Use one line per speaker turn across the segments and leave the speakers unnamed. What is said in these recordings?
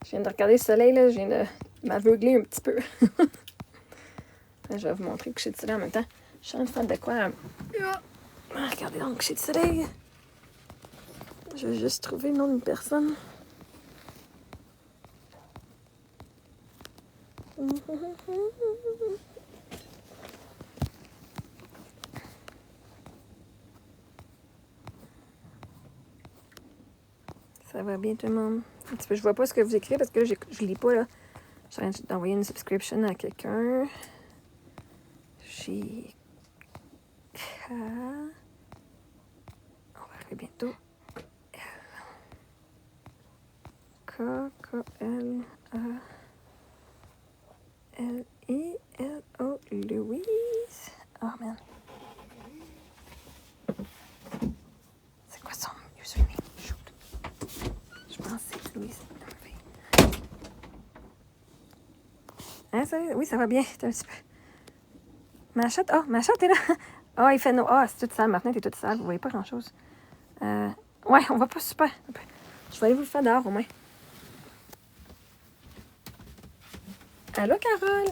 Je viens de regarder le soleil, là. Je viens de m'aveugler un petit peu. Je vais vous montrer le coucher de soleil en même temps. Je suis en train de faire de quoi? Regardez donc le coucher de soleil. Je vais juste trouver le nom d'une personne. Ça va bien tout le monde? Un petit peu, je vois pas ce que vous écrivez parce que là, je lis pas là. Je suis en train d'envoyer une subscription à quelqu'un. On va arriver bientôt. K-K-L-A-L-I-L-O Louise. Oh man. C'est quoi son username? Shoot. Je pense que c'est Louise. Hein, ça, oui, ça va bien. C'est un petit peu. Machette, Machette est là. Il fait non. C'est toute sale. Ma fenêtre est toute sale. Vous voyez pas grand-chose. Ouais, on va pas super. Je vais aller vous le faire dehors au moins. Allô, Carole?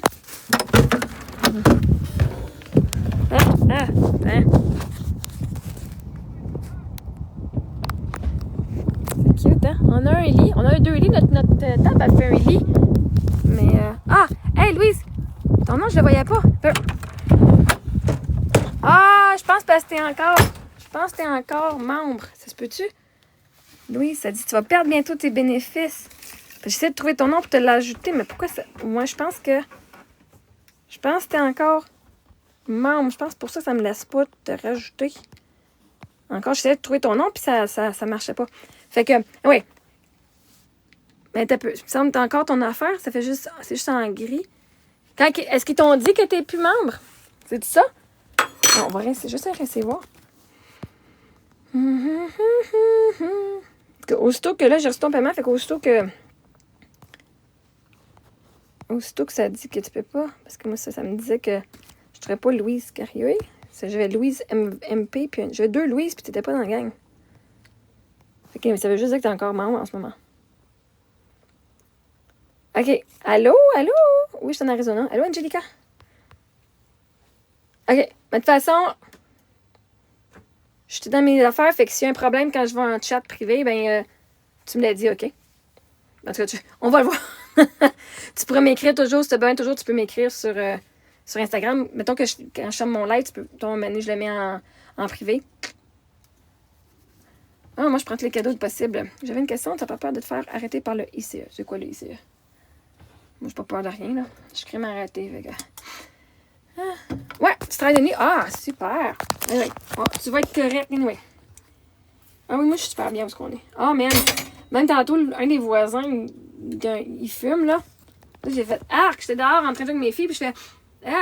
C'est cute, hein? On a un lit. On a deux lits. Notre table a fait un lit. Mais, hey, Louise! Ton nom, je le voyais pas. Je pense que t'es encore membre. Ça se peut-tu? Louise, ça dit tu vas perdre bientôt tes bénéfices. J'essaie de trouver ton nom pour te l'ajouter, mais pourquoi ça... Moi, je pense que t'es encore membre. Je pense pour ça que ça me laisse pas te rajouter. Encore, j'essayais de trouver ton nom, puis ça marchait pas. Fait que, oui. Mais t'as peu. Il me semble que t'as encore ton affaire. C'est juste en gris. Est-ce qu'ils t'ont dit que t'es plus membre? C'est ça? Non, on va juste rester voir. Aussitôt que là, j'ai reçu ton paiement, fait qu'aussitôt que ça dit que tu peux pas, parce que moi, ça me disait que je serais pas Louise Carrier. J'avais Louise MP, puis j'avais deux Louise, puis t'étais pas dans la gang. Fait que ça veut juste dire que t'es encore membre en ce moment. OK. Allô? Oui, je suis en Arizona. Allô, Angelica? OK. Mais de toute façon, je suis dans mes affaires, fait que s'il y a un problème quand je vais en chat privé, tu me l'as dit, OK? En tout cas, on va le voir. Tu pourrais m'écrire toujours, si tu as besoin, toujours, tu peux m'écrire sur Instagram. Mettons que quand je ferme mon live, je le mets en privé. Moi, je prends tous les cadeaux possibles. J'avais une question, t'as pas peur de te faire arrêter par le ICE? C'est quoi le ICE? Moi, j'ai pas peur de rien, là. Je suis crème arrêtée, fait que... Ouais, tu travailles de nuit. Super. Anyway. Tu vas être correct, anyway. Oui, moi, je suis super bien où ce qu'on est. Man. Même tantôt, un des voisins, il fume, là. Là, j'ai fait j'étais dehors en train de jouer avec mes filles, puis je fais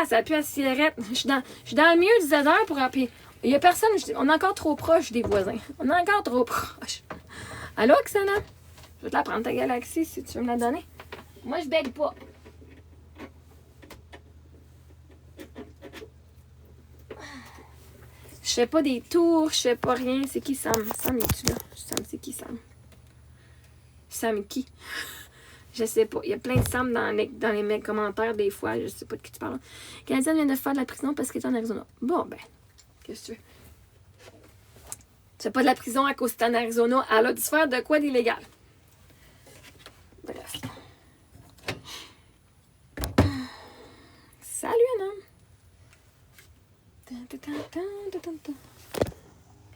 ça pue la cigarette. Je suis dans le milieu du désert pour appeler. Il y a personne, on est encore trop proche des voisins. On est encore trop proche. Allô, Oksana? Je vais te la prendre ta galaxie si tu veux me la donner. Moi, je bègue pas. Je fais pas des tours, je fais pas rien. C'est qui Sam? Sam, es-tu là? Sam, c'est qui Sam? Sam qui? Je sais pas. Il y a plein de Sam dans les commentaires des fois. Je sais pas de qui tu parles. Canadienne vient de faire de la prison parce qu'elle est en Arizona. Bon, qu'est-ce que tu veux? Tu fais pas de la prison à cause que t'es en Arizona. Elle a dû faire de quoi d'illégal? Bref. Salut, Anna! Je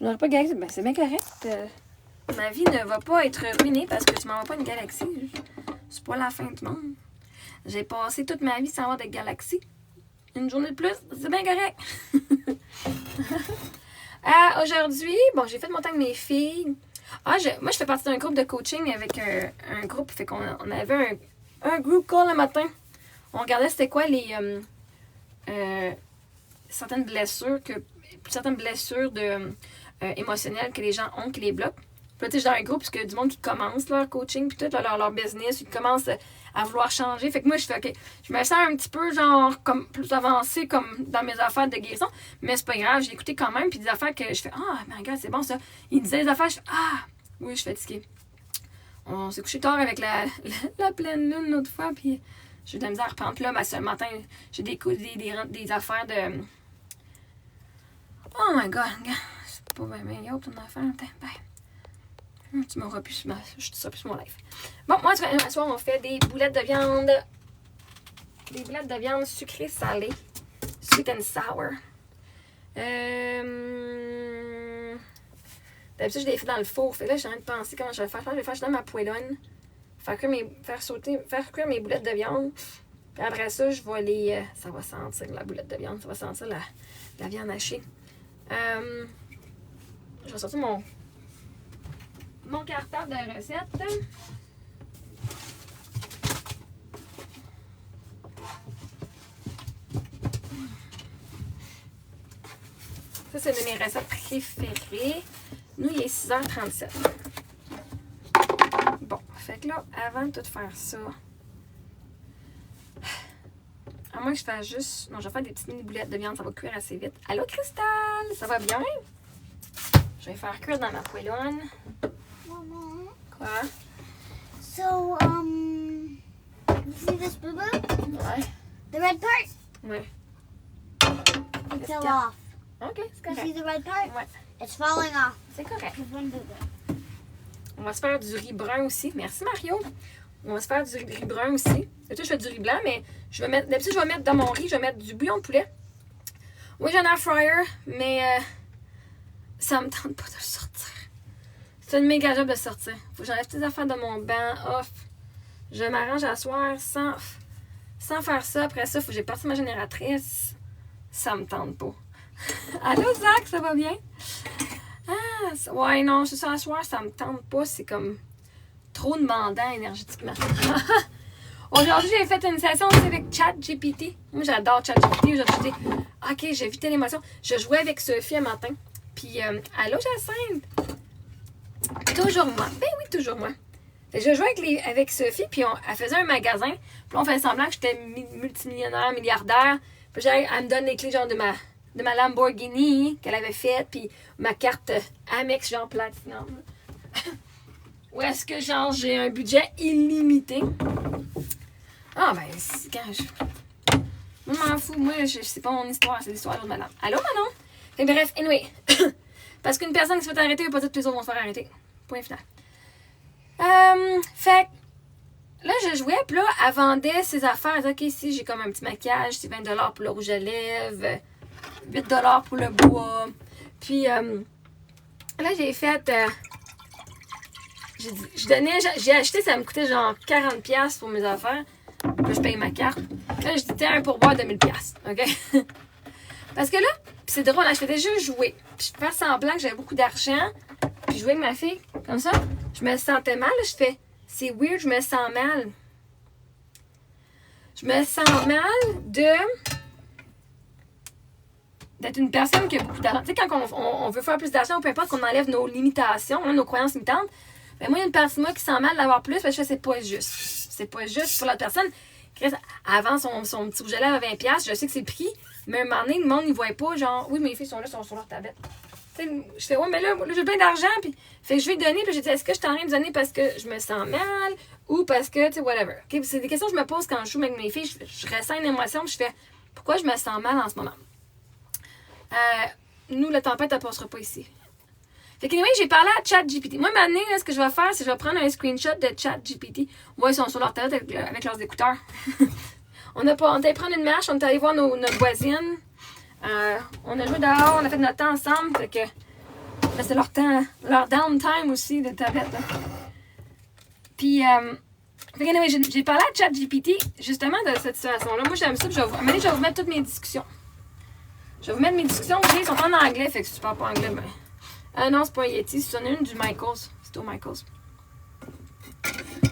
n'aurais pas galaxie. C'est bien correct. Ma vie ne va pas être ruinée parce que tu m'envoies pas une galaxie. C'est pas la fin du monde. J'ai passé toute ma vie sans avoir de galaxie. Une journée de plus, c'est bien correct. Aujourd'hui, j'ai fait mon temps avec mes filles. Moi, je fais partie d'un groupe de coaching avec un groupe. Fait qu'on avait un group call le matin. On regardait c'était quoi les... certaines blessures émotionnelles que les gens ont qui les bloquent. Puis là, tu sais, dans un groupe, parce que du monde qui commence leur coaching, puis tout, leur business, ils commencent à vouloir changer. Fait que moi, je fais, OK, je me sens un petit peu, genre, comme plus avancée, comme dans mes affaires de guérison, mais c'est pas grave, j'ai écouté quand même, puis des affaires que je fais, mais regarde, c'est bon ça. Ils disaient des affaires, je fais, oui, je suis fatiguée. On s'est couché tard avec la pleine lune l'autre fois, puis j'ai eu de la misère à reprendre. Puis là, ce matin, j'ai des affaires de... Oh my god, c'est pas bien ton affaire. Tu m'auras plus, je te plus sur mon live. Bon, moi, ce soir, on fait des boulettes de viande. Des boulettes de viande sucrées salées. Sweet and sour. D'habitude, je les fais dans le four. Fait là, j'ai envie de penser comment je vais faire. Je pense que je vais faire dans ma poêlonne. Faire cuire mes boulettes de viande. Puis après ça, je vais les... ça va sentir la boulette de viande. Ça va sentir la viande hachée. Je vais sortir mon cartable de recettes. Ça, c'est une de mes recettes préférées. Nous, il est 6h37. Bon, fait que là, avant de tout faire ça, à moins que je fasse juste... Non, je vais faire des petites mini boulettes de viande, ça va cuire assez vite. Allô, Cristal? Ça va bien? Je vais faire cuire dans ma poêlonne.
Maman.
Quoi?
So, you see this boo-boo?
Ouais.
The red part?
Ouais.
It fell off.
OK, c'est
You see
correct.
the red part?
Ouais,
It's falling off.
c'est correct.
There's one boo-boo.
On va se faire du riz brun aussi. Merci, Mario. On va se faire du riz brun aussi. Là, je fais du riz blanc, mais d'habitude, je vais mettre dans mon riz, je vais mettre du bouillon de poulet. Oui, j'ai un air fryer, mais ça me tente pas de le sortir. C'est une méga job de sortir. Faut que j'enlève toutes les affaires de mon banc, off. Je m'arrange à soir sans faire ça. Après ça, faut que j'ai parti ma génératrice. Ça me tente pas. Allô, Zach, ça va bien? Ah, ouais, non, c'est ça, à soir, ça me tente pas. C'est comme trop demandant énergétiquement. Aujourd'hui, j'ai fait une session aussi avec ChatGPT. Moi, j'adore ChatGPT. Aujourd'hui, j'ai dit, OK, j'ai évité l'émotion. Je jouais avec Sophie un matin. Puis, allô, Jacinthe? Toujours moi. Ben oui, toujours moi. Fait que je jouais avec Sophie, puis elle faisait un magasin. Puis on fait semblant que j'étais multimillionnaire, milliardaire. Puis elle me donne les clés genre de ma Lamborghini qu'elle avait faite, puis ma carte Amex genre Platinum. Où est-ce que genre j'ai un budget illimité? Ah ben, quand je m'en fous, moi, c'est pas mon histoire, c'est l'histoire de l'autre madame. Allô, Manon? Fait bref, anyway. Parce qu'une personne qui se fait arrêter, veut pas dire que tous les autres vont se faire arrêter. Point final. Fait là, je jouais, puis là, elle vendait ses affaires. Elle disait, OK, ici, j'ai comme un petit maquillage, c'est 20$ pour le rouge à lèvres, 8$ pour le bois. Puis, là, j'ai fait... j'ai acheté, ça me coûtait genre 40$ pour mes affaires. Là, je paye ma carte. Là, j'ai dit, tiens, un pourboire de 1000$. OK? Parce que là, c'est drôle, là, je fais déjà jouer. Puis je fais semblant que j'avais beaucoup d'argent. Puis je jouais avec ma fille, comme ça. Je me sentais mal. Là, je fais, c'est weird, je me sens mal. Je me sens mal d'être une personne qui a beaucoup d'argent. Tu sais, quand on veut faire plus d'argent, peu importe qu'on enlève nos limitations, hein, nos croyances limitantes, ben moi, il y a une partie de moi qui sent mal d'avoir plus, parce que je fais, c'est pas juste. C'est pas juste pour l'autre personne. Avant, son petit rouge à lèvres à 20$, je sais que c'est le prix, mais à un moment donné, le monde, il ne voit pas, genre, oui, mes filles sont là, sont sur leur tablette. Tu sais, je fais, ouais, mais là j'ai plein d'argent, puis fait que je vais donner, puis j'ai dit, est-ce que je suis en train de donner parce que je me sens mal, ou parce que, tu sais, whatever. Okay? C'est des questions que je me pose quand je joue avec mes filles, je ressens une émotion, puis je fais, pourquoi je me sens mal en ce moment? Nous, la tempête, elle passera pas ici. Fait que, anyway, j'ai parlé à ChatGPT. Moi, maintenant, ce que je vais faire, c'est que je vais prendre un screenshot de ChatGPT. Ouais, ils sont sur leur tablette avec leurs écouteurs. On est allé prendre une marche, on est allé voir notre voisine. On a joué dehors, on a fait notre temps ensemble. Fait que là, c'est leur temps, leur downtime aussi de tablette. Là. Puis, fait que, anyway, j'ai parlé à ChatGPT justement de cette situation-là. Moi, j'aime ça. Puis je vais vous mettre toutes mes discussions. Je vais vous mettre mes discussions. Ils sont en anglais, fait que si tu parles pas anglais, ben. Non, c'est pas un Yeti, c'est une du Michaels. C'est au Michaels.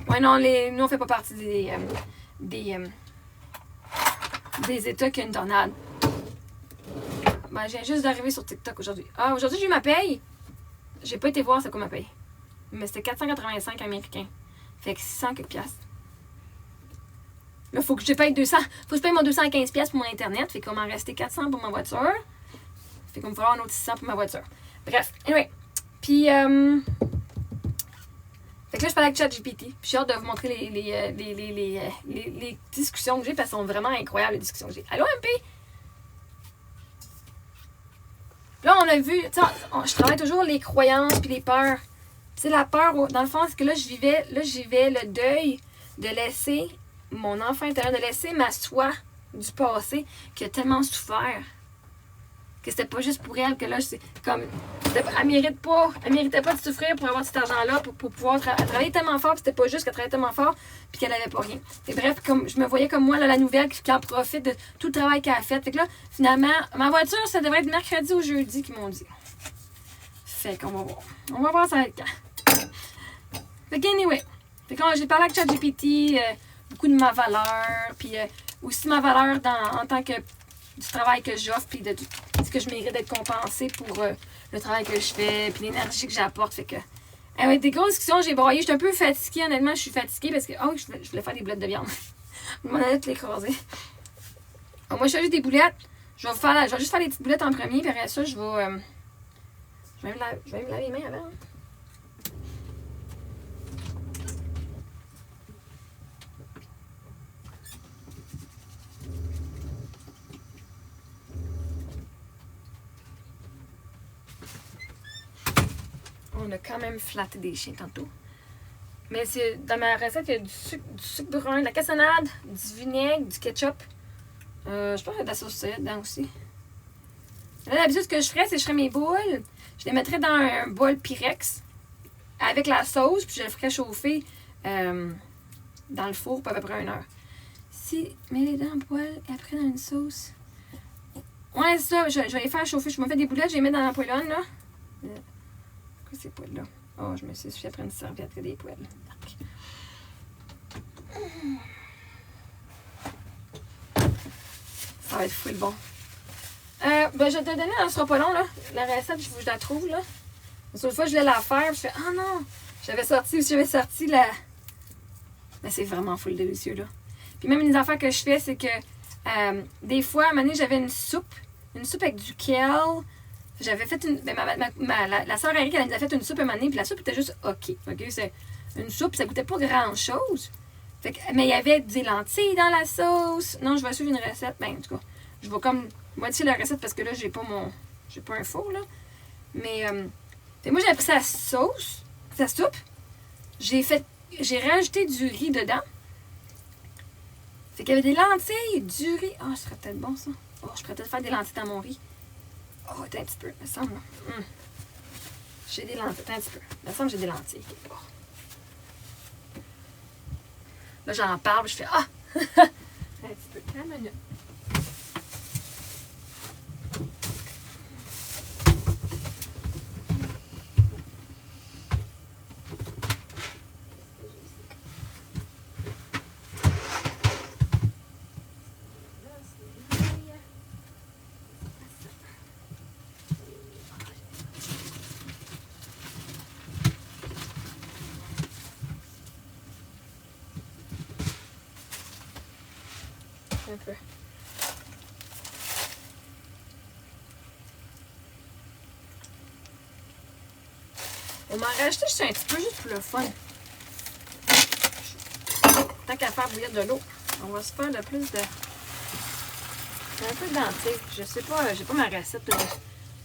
Ouais, non, nous, on fait pas partie des États qui ont une tornade. Ben, je viens juste d'arriver sur TikTok aujourd'hui. Ah, aujourd'hui, j'ai eu ma paye. J'ai pas été voir c'est quoi ma paye. Mais c'était 485 américains. Fait que 600 quelques piastres. Là, faut que je paye 200. Faut que je paye mon 215$ pour mon Internet. Fait qu'on m'en restait 400 pour ma voiture. Fait qu'on me falloir un autre 600 pour ma voiture. Bref, anyway. Puis, fait que là, je parlais avec ChatGPT. Puis j'ai hâte de vous montrer les discussions que j'ai parce qu'elles sont vraiment incroyables, les discussions que j'ai. Allô, MP? Là, on a vu, tu sais, je travaille toujours les croyances puis les peurs. Tu sais, la peur, dans le fond, c'est que là, je vivais le deuil de laisser mon enfant intérieur, de laisser ma soi du passé qui a tellement souffert. Que c'était pas juste pour elle, que là, c'est comme. Elle méritait pas de souffrir pour avoir cet argent-là, pour pouvoir travailler tellement fort, puis c'était pas juste qu'elle travaillait tellement fort, puis qu'elle avait pas rien. Et bref, comme je me voyais comme moi, là, la nouvelle qui en profite de tout le travail qu'elle a fait. Fait que là, finalement, ma voiture, ça devrait être mercredi ou jeudi qu'ils m'ont dit. Fait qu'on va voir. On va voir ça va être quand. Fait qu'anyway. Fait que j'ai parlé avec ChatGPT, beaucoup de ma valeur, puis aussi ma valeur en tant que du travail que j'offre, puis de tout ce que je mérite d'être compensée pour le travail que je fais, puis l'énergie que j'apporte. Fait que, avec des grosses discussions, j'ai broyé. Je suis un peu fatiguée, honnêtement, je suis fatiguée parce que, je voulais faire des boulettes de viande. Je m'en allais toutes l'écraser. Moi, je fais juste des boulettes. Je vais juste faire les petites boulettes en premier, puis après ça, je vais me laver les mains avant. On a quand même flatté des chiens tantôt. Mais c'est dans ma recette, il y a du sucre brun, de la cassonade, du vinaigre, du ketchup. Je pense qu'il y a de la sauce soya dedans aussi. Là, d'habitude, ce que je ferais, c'est que je ferais mes boules. Je les mettrais dans un bol Pyrex avec la sauce, puis je les ferais chauffer dans le four pour à peu près 1 heure. Si, mets-les dans le poêle et après dans une sauce. Ouais, c'est ça. Je vais les faire chauffer. Je me fais des boulettes, je les mets dans la poêlonne, là. Ces poêles-là. Oh, je me suis fait prendre une serviette que des poêles. Ça va être full bon. Je vais te donner, ça sera pas long, là. La recette, je la trouve, là. Une fois, je voulais la faire, je fais, ah non! J'avais sorti la. Mais c'est vraiment full délicieux, là. Puis même les affaires que je fais, c'est que des fois, à un moment donné, j'avais une soupe avec du kale. J'avais fait une. Ben, la sœur Eric, elle nous a fait une soupe un moment donné, puis la soupe était juste OK. C'est une soupe, ça goûtait pas grand-chose. Mais il y avait des lentilles dans la sauce. Non, je vais suivre une recette. Ben, en tout cas, je vais comme modifier la recette parce que là, j'ai pas un four, là. Mais, moi, j'ai pris sa soupe. J'ai rajouté du riz dedans. Fait qu'il y avait des lentilles, du riz. Ah, ce serait peut-être bon, ça. Oh, je pourrais peut-être faire des lentilles dans mon riz. Oh, attends un petit peu, il me semble. J'ai des lentilles. Attends un petit peu. Il me semble que j'ai des lentilles. Oh. Là, j'en parle, je fais ah! Un petit peu. Une minute. Un peu. On m'en rajouter juste un petit peu, juste pour le fun. Tant qu'à faire bouillir de l'eau, on va se faire le plus de. Un peu de lentilles. Je sais pas, j'ai pas ma recette.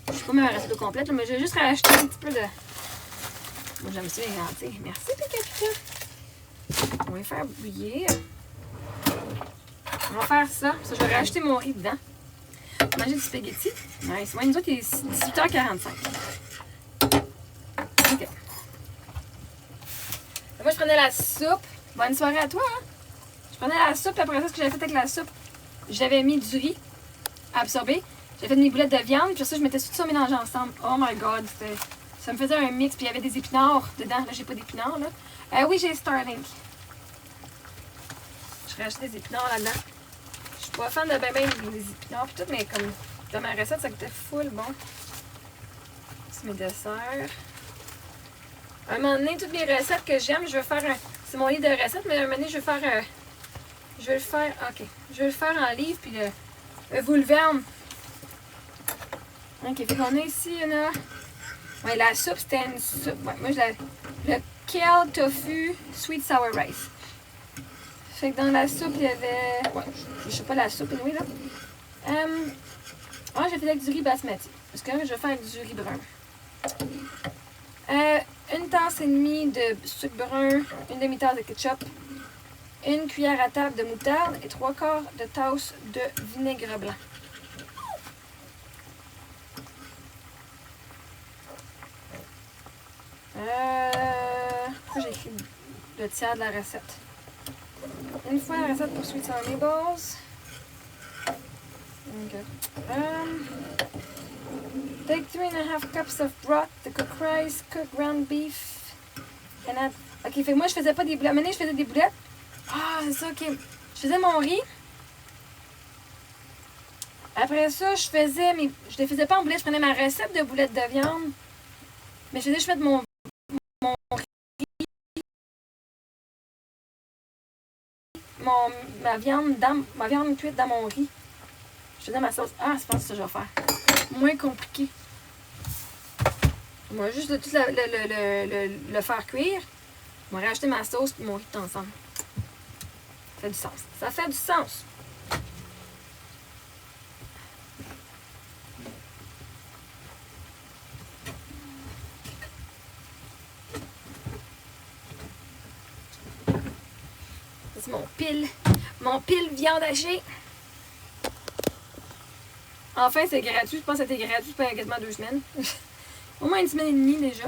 Je sais pas ma recette complète, là, mais j'ai juste rajouté un petit peu de. Moi, j'aime ça les lentilles. Merci, Pika. On va les faire bouillir. On va faire ça. Je vais rajouter mon riz dedans. Manger du spaghetti. Nice. Ouais, nous autres, il est 18h45. OK. Moi, je prenais la soupe. Bonne soirée à toi, hein? Je prenais la soupe, puis après ça, ce que j'avais fait avec la soupe, j'avais mis du riz à absorber. J'avais fait des boulettes de viande, puis ça, je mettais tout ça mélangé ensemble. Oh my god, ça me faisait un mix, puis il y avait des épinards dedans. Là, j'ai pas d'épinards, là. Oui, j'ai Starlink. Je rajoute des épinards là-dedans. Je suis pas fan de ben les épinards pis tout, mais comme dans ma recette, ça goûtait full bon. C'est mes desserts. À un moment donné, toutes les recettes que j'aime, je vais faire un. C'est mon livre de recettes, mais à un moment donné, je vais faire un. Je vais le faire. OK. Je vais le faire en livre, puis vous le vendre. OK, fait qu'on a ici, là. Ouais, la soupe, c'était une soupe. Ouais, moi, le kale tofu sweet sour rice. Fait que dans la soupe, il y avait... Ouais, je sais pas la soupe, anyway, là. J'ai fait avec du riz basmati. Parce que là, je vais faire avec du riz brun. Une tasse et demie de sucre brun, une demi-tasse de ketchup, une cuillère à table de moutarde et 3/4 de tasse de vinaigre blanc. Pourquoi j'ai écrit le tiers de la recette? Une fois la recette pour Sweet Sour Meatballs. Okay. Take 3.5 cups of broth, the cooked rice, cooked ground beef. And add... Ok, fait que moi je faisais pas des boulettes. Maintenant je faisais des boulettes. Ah, c'est ça, ok. Je faisais mon riz. Après ça, je les faisais pas en boulettes. Je prenais ma recette de boulettes de viande. Mais je mettais mon riz. Ma viande cuite dans mon riz. Je faisais ma sauce. Ah, je pense que ça je vais faire. Moins compliqué. Moi, juste tout le faire cuire. Je vais rajouter ma sauce et mon riz tout ensemble. Ça fait du sens. Ça fait du sens. C'est mon pile viande hachée. Enfin, c'est gratuit. Je pense que c'était gratuit pendant quasiment 2 semaines. Au moins 1 semaine et demie déjà.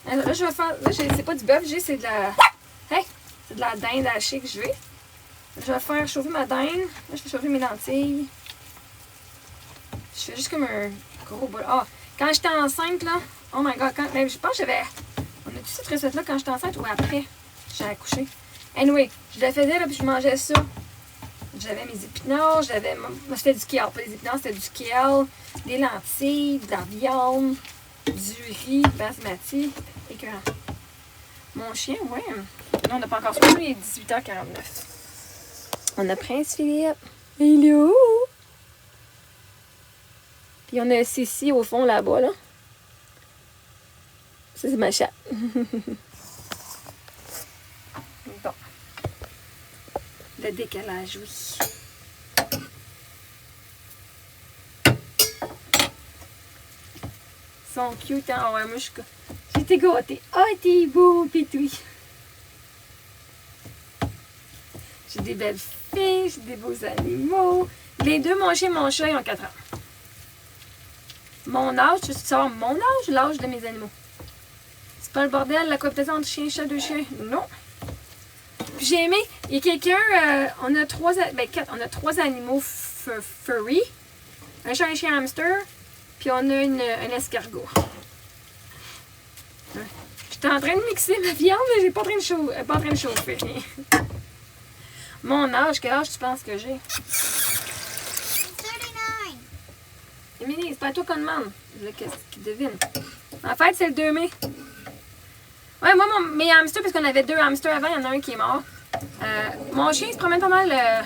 Alors là, je vais faire... Là, c'est pas du bœuf, c'est de la... Hey! C'est de la dinde hachée que je vais. Je vais faire chauffer ma dinde. Là, je fais chauffer mes lentilles. Je fais juste comme un gros bol. Ah! Quand j'étais enceinte, là... Oh my god! Je pense que j'avais... On a-tu cette recette-là quand j'étais enceinte ou après? J'ai accouché. Anyway, je la faisais, là, puis je mangeais ça. J'avais mes épinards, moi c'était du kale, pas des épinards, c'était du kale, des lentilles, de la viande, du riz basmati, écœurant. Mon chien, ouais. Non, on n'a pas encore soin, il est 18h49. On a Prince Philippe. Il est où? Puis on a Cécile au fond là-bas, là. Ça, c'est ma chatte. Bon. Le décalage, oui. Ils sont cute, hein? Ouais, moi, j'ai été gâtée. Ah, t'es beau, pitoui. J'ai des belles filles, j'ai des beaux animaux. Les deux, mon chien et mon chat, ils ont 4 ans. Mon âge, tu veux savoir mon âge ou l'âge de mes animaux? C'est pas le bordel, la cohabitation entre chien, chat, 2 chiens? Non. Puis j'ai aimé, il y a quelqu'un, on a 3 animaux furry. Un chat, un chien, un hamster. Puis on a un escargot. J'étais en train de mixer ma viande, mais j'ai pas en train de chauffer. Mon âge, quel âge tu penses que j'ai?
39.
Émilie, c'est pas toi qu'on demande. Qu'est-ce qui devine? En fait, c'est le 2 mai. Ouais, moi, mes hamsters, parce qu'on avait 2 hamsters avant, il y en a un qui est mort. Mon chien se promène pas mal.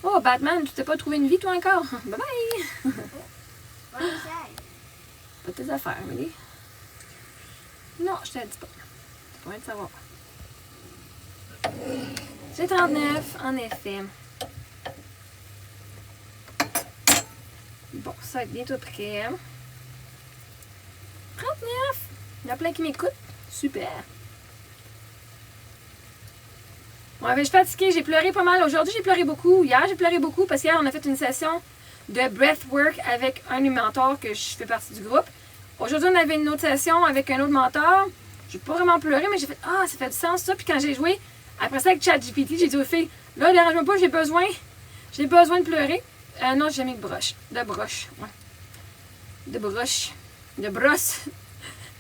Oh, Batman, tu t'es pas trouvé une vie, toi, encore? Bye bye!
What do you say?
Pas tes affaires, Émilie. Non, je te le dis pas. T'as pas envie de savoir. J'ai 39, en effet. Bon, ça va être bientôt prêt. 39! Il y en a plein qui m'écoutent. Super. Ouais, mais je suis fatiguée. J'ai pleuré pas mal. Aujourd'hui, j'ai pleuré beaucoup. Hier, j'ai pleuré beaucoup parce qu'hier, on a fait une session de breathwork avec un mentor que je fais partie du groupe. Aujourd'hui, on avait une autre session avec un autre mentor. J'ai pas vraiment pleuré, mais j'ai fait « Ah, ça fait du sens, ça. » Puis quand j'ai joué, après ça, avec ChatGPT, j'ai dit aux filles « Là, dérange-moi pas, j'ai besoin de pleurer. » Non, j'ai mis de broche. De broche, ouais. De broche. De brosse.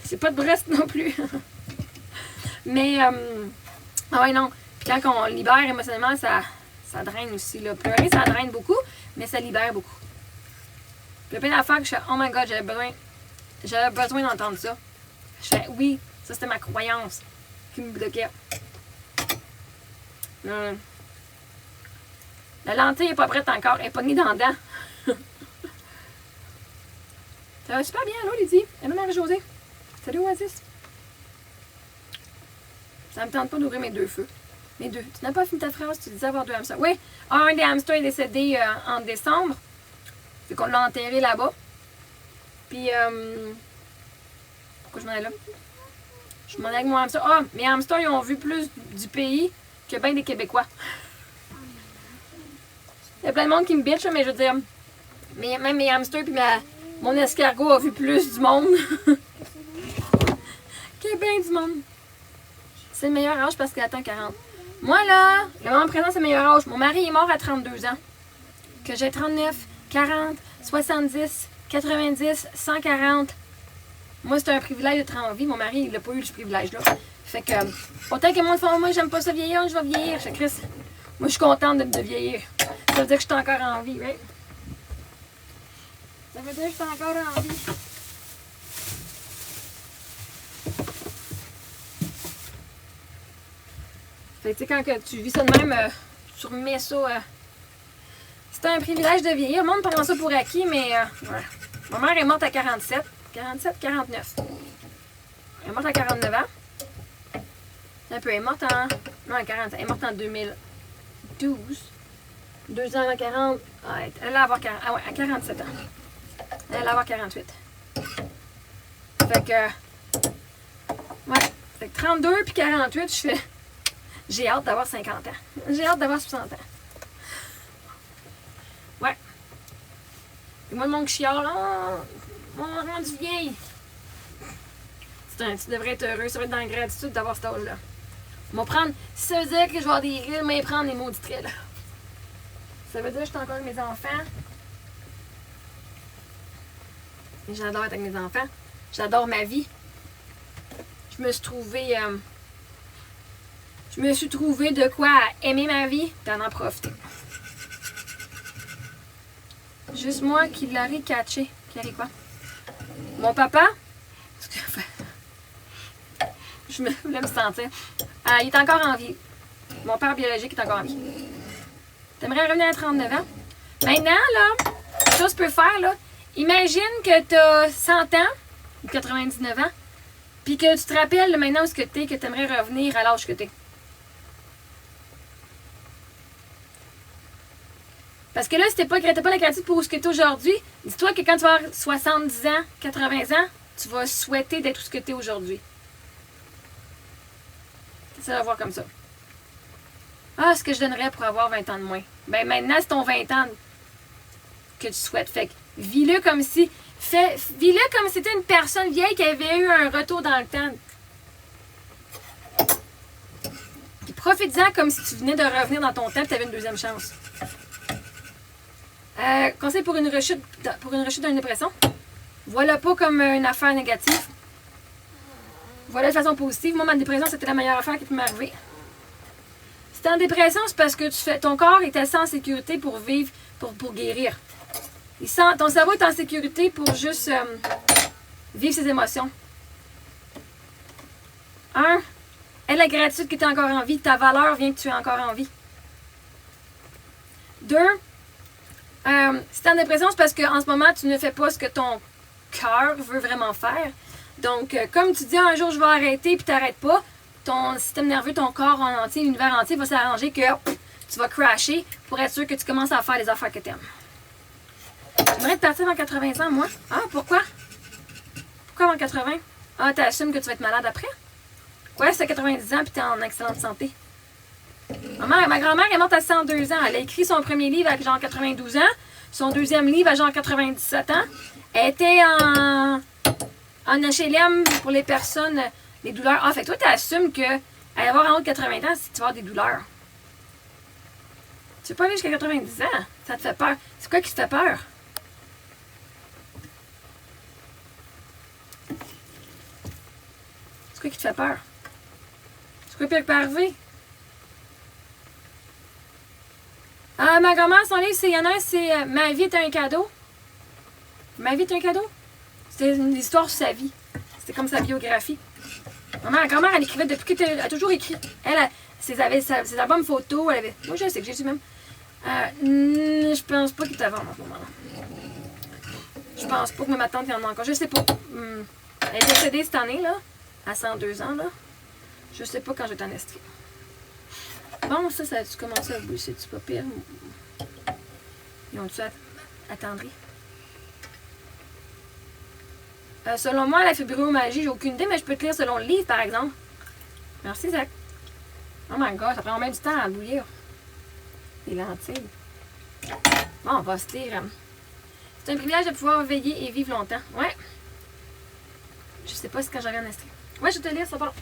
C'est pas de brosse non plus. Mais, ah ouais, non. Puis quand on libère émotionnellement, ça draine aussi. Là. Pleurer, ça draine beaucoup, mais ça libère beaucoup. Il y a plein d'affaires que je fais « Oh my God, j'avais besoin d'entendre ça. » Je fais « Oui, ça c'était ma croyance qui me bloquait. » La lentille n'est pas prête encore. Elle est pognée dans le dent. Ça va super bien, allô, Lydie? Allô, Marie-Josée? Salut, Oasis. Ça me tente pas d'ouvrir mes deux feux. Mes deux. Tu n'as pas fini ta phrase, tu disais avoir deux hamsters. Oui, un des hamsters est décédé en décembre. Fait qu'on l'a enterré là-bas. Puis, pourquoi je m'en ai là? Je m'en ai avec mon hamster. Ah, mes hamsters, ils ont vu plus du pays que bien des Québécois. Il y a plein de monde qui me bitch, mais je veux dire, même mes hamsters puis mon escargot a vu plus du monde que bien du monde. C'est le meilleur âge parce qu'il attend 40. Moi, là, le moment présent, c'est le meilleur âge. Mon mari est mort à 32 ans. Que j'ai 39, 40, 70, 90, 140. Moi, c'est un privilège d'être en vie. Mon mari, il n'a pas eu ce privilège-là. Fait que, autant que le monde fait, moi, j'aime pas ça vieillir, je vais vieillir. Je fais, Chris, moi, je suis contente de vieillir. Ça veut dire que je suis encore en vie, right? Ça veut dire que je suis encore en vie. Fait que, tu sais, quand que tu vis ça de même, tu remets ça. C'est un privilège de vieillir. Le monde prend ça pour acquis, mais ouais. Ma mère est morte à 47, 49. Elle est morte à 49 ans. Un peu, elle est morte en. Non, à 40. Elle est morte en 2012. 2 ans à 40. Elle va avoir 40. Ah ouais, à 47 ans. Elle va avoir 48. Fait que. Ouais. Fait que 32 puis 48, je fais. J'ai hâte d'avoir 50 ans. J'ai hâte d'avoir 60 ans. Ouais. Et moi, le monde qui chiale, on est rendu vieille. Tu devrais être heureux, ça va être dans la gratitude d'avoir cet âge-là. Si ça veut dire que je vais avoir des rides, mais prendre les maudites rides. Ça veut dire que je suis encore avec mes enfants. Et j'adore être avec mes enfants. J'adore ma vie. Je me suis trouvé de quoi aimer ma vie et d'en profiter. Juste moi qui l'aurais catché. Qui quoi? Mon papa, je voulais me sentir. Il est encore en vie. Mon père biologique est encore en vie. T'aimerais revenir à 39 ans? Maintenant, là, chose peut faire, là. Imagine que t'as 100 ans, ou 99 ans, puis que tu te rappelles maintenant où ce que t'es, que t'aimerais revenir à l'âge que t'es. Parce que là, si t'as pas la gratitude pour où ce que t'es aujourd'hui, dis-toi que quand tu vas avoir 70 ans, 80 ans, tu vas souhaiter d'être où ce que t'es aujourd'hui. C'est ça à voir comme ça. Ah, ce que je donnerais pour avoir 20 ans de moins. Ben maintenant, c'est ton 20 ans que tu souhaites. Fait que vis-le comme si. Vis-le comme si c'était une personne vieille qui avait eu un retour dans le temps. Puis profite-en comme si tu venais de revenir dans ton temps et tu avais une deuxième chance. Conseil pour une rechute d'une dépression. Voilà pas comme une affaire négative. Voilà de façon positive. Moi, ma dépression, c'était la meilleure affaire qui peut m'arriver. Si t'es en dépression, c'est parce que ton corps est assez en sécurité pour vivre, pour guérir. Ton cerveau est en sécurité pour juste vivre ses émotions. Aie la gratitude que tu es encore en vie. Ta valeur vient que tu es encore en vie. 2, si tu es en dépression, c'est parce qu'en ce moment, tu ne fais pas ce que ton cœur veut vraiment faire. Donc, comme tu dis, un jour, je vais arrêter, puis tu n'arrêtes pas, ton système nerveux, ton corps en entier, l'univers entier va s'arranger que tu vas crasher pour être sûr que tu commences à faire les affaires que tu aimes. J'aimerais te partir avant 80 ans, moi. Ah, pourquoi? Pourquoi avant 80? Ah, tu assumes que tu vas être malade après? Ouais, c'est 90 ans, puis tu es en excellente santé. Ma grand-mère est morte à 102 ans. Elle a écrit son premier livre à genre 92 ans. Son deuxième livre à genre 97 ans. Elle était en HLM pour les personnes, les douleurs. Ah, fait que toi, tu assumes que à avoir en haut de 80 ans, si tu vas avoir des douleurs. Tu veux pas aller jusqu'à 90 ans? Ça te fait peur. C'est quoi qui te fait peur? C'est quoi qui te fait peur? C'est quoi qui peut arriver? Ma grand-mère, son livre, il y en a un, c'est Ma vie est un cadeau. Ma vie est un cadeau? C'était une histoire sur sa vie. C'était comme sa biographie. Ma grand-mère, elle écrivait depuis qu'elle a toujours écrit. Elle ses albums photos, elle avait. Moi, je sais que j'ai su même. Je pense pas qu'il était avant en ce moment-là. Je pense pas que ma tante y en a encore. Je sais pas. Elle est décédée cette année, là, à 102 ans, là. Je sais pas quand je vais t'en estrer. Bon, ça a-tu commencé à bouger? C'est-tu pas pire? Ils ont-tu attendri? Selon moi, la fibromagie, j'ai aucune idée, mais je peux te lire selon le livre, par exemple. Merci, Zach. Oh my god, ça prend même du temps à bouillir. Les lentilles. Bon, on va se lire. C'est un privilège de pouvoir veiller et vivre longtemps. Ouais. Je sais pas si quand j'avais en estrie. Ouais, je vais te lire, ça va.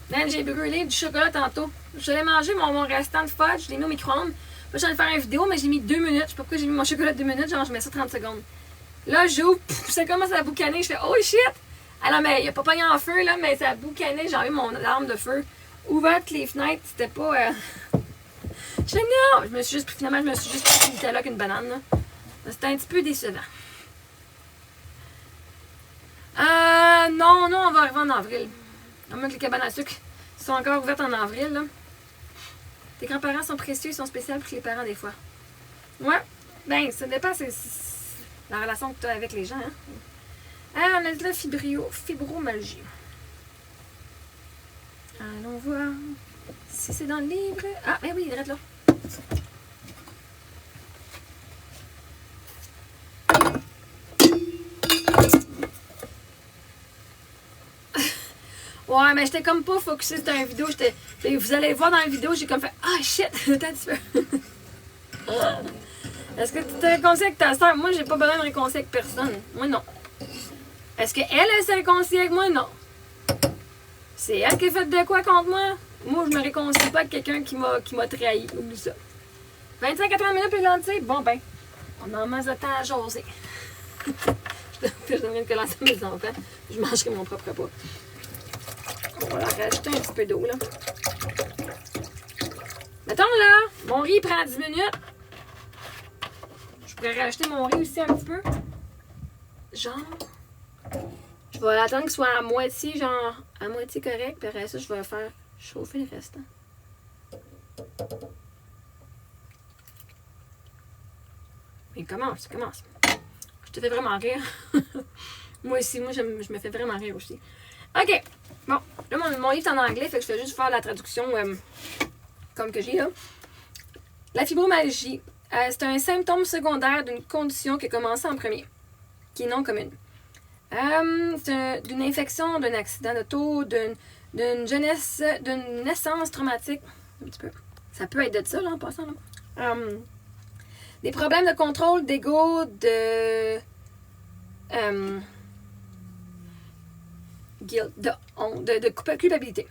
Man, j'ai brûlé du chocolat tantôt. J'allais manger mon restant de fudge, je l'ai mis au micro-ondes. Là, j'allais faire une vidéo, mais j'ai mis 2 minutes. Je sais pas pourquoi j'ai mis mon chocolat 2 minutes, genre je mets ça 30 secondes. Là, j'ouvre, ça commence à boucaner, je fais oh shit! Alors, mais il a pas pogné en feu, là, mais ça a boucané, j'ai eu mon arme de feu. Ouverte les fenêtres, c'était pas. Je fais non! Finalement, je me suis juste pris du Nutella qu'une banane, là. C'était un petit peu décevant. Non, on va arriver en avril. À moins que les cabanes à sucre sont encore ouvertes en avril, là. Tes grands-parents sont précieux, ils sont spéciaux pour les parents, des fois. Ouais, ben, ça dépend, c'est la relation que tu as avec les gens, hein. On a de la fibromalgie. Allons voir si c'est dans le livre. Ah, ben oui, il est là. Ouais, mais j'étais comme pas focusée sur une vidéo. Vous allez voir dans la vidéo, j'ai comme fait ah shit, attends un petit peu. Est-ce que tu te réconcilies avec ta soeur? Moi, j'ai pas besoin de me réconcilier avec personne. Moi, non. Est-ce qu'elle s'est réconciliée avec moi? Non. C'est elle qui a fait de quoi contre moi? Moi, je me réconcilie pas avec quelqu'un qui m'a trahi. Oublie ça. 25 à 30 minutes puis lentilles? Bon, ben, on a en masse de temps à jaser. Je devrais me lancer mes enfants. Je mangerai mon propre repas. On va leur rajouter un petit peu d'eau, là. Mettons, là, mon riz prend 10 minutes. Je pourrais rajouter mon riz aussi un petit peu. Genre, je vais attendre qu'il soit à moitié, genre, à moitié correct. Puis après ça, je vais faire chauffer le restant. Mais commence. Je te fais vraiment rire. Moi aussi, je me fais vraiment rire aussi. OK. Bon, là, mon livre est en anglais, fait que je vais juste faire la traduction comme que j'ai là. La fibromyalgie, c'est un symptôme secondaire d'une condition qui a commencé en premier, qui est non commune. C'est d'une infection, d'un accident d'auto, d'une jeunesse, d'une naissance traumatique. Un petit peu. Ça peut être de ça, là, en passant. Là. Des problèmes de contrôle, d'ego, de guilt, de culpabilité.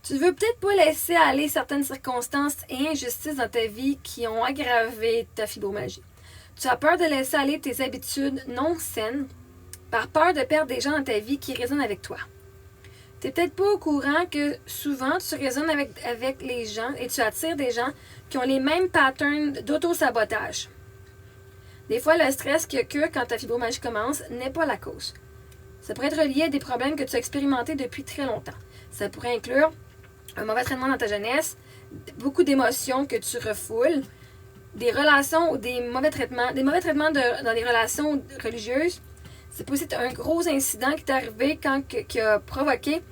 Tu veux peut-être pas laisser aller certaines circonstances et injustices dans ta vie qui ont aggravé ta fibromyalgie. Tu as peur de laisser aller tes habitudes non saines par peur de perdre des gens dans ta vie qui résonnent avec toi. Tu n'es peut-être pas au courant que souvent tu résonnes avec les gens et tu attires des gens qui ont les mêmes patterns d'auto-sabotage. Des fois, le stress qu'il y a que quand ta fibromyalgie commence n'est pas la cause. Ça pourrait être lié à des problèmes que tu as expérimentés depuis très longtemps. Ça pourrait inclure un mauvais traitement dans ta jeunesse, beaucoup d'émotions que tu refoules, des relations ou des mauvais traitements dans des relations religieuses. C'est possible un gros incident qui t'est arrivé qui a provoqué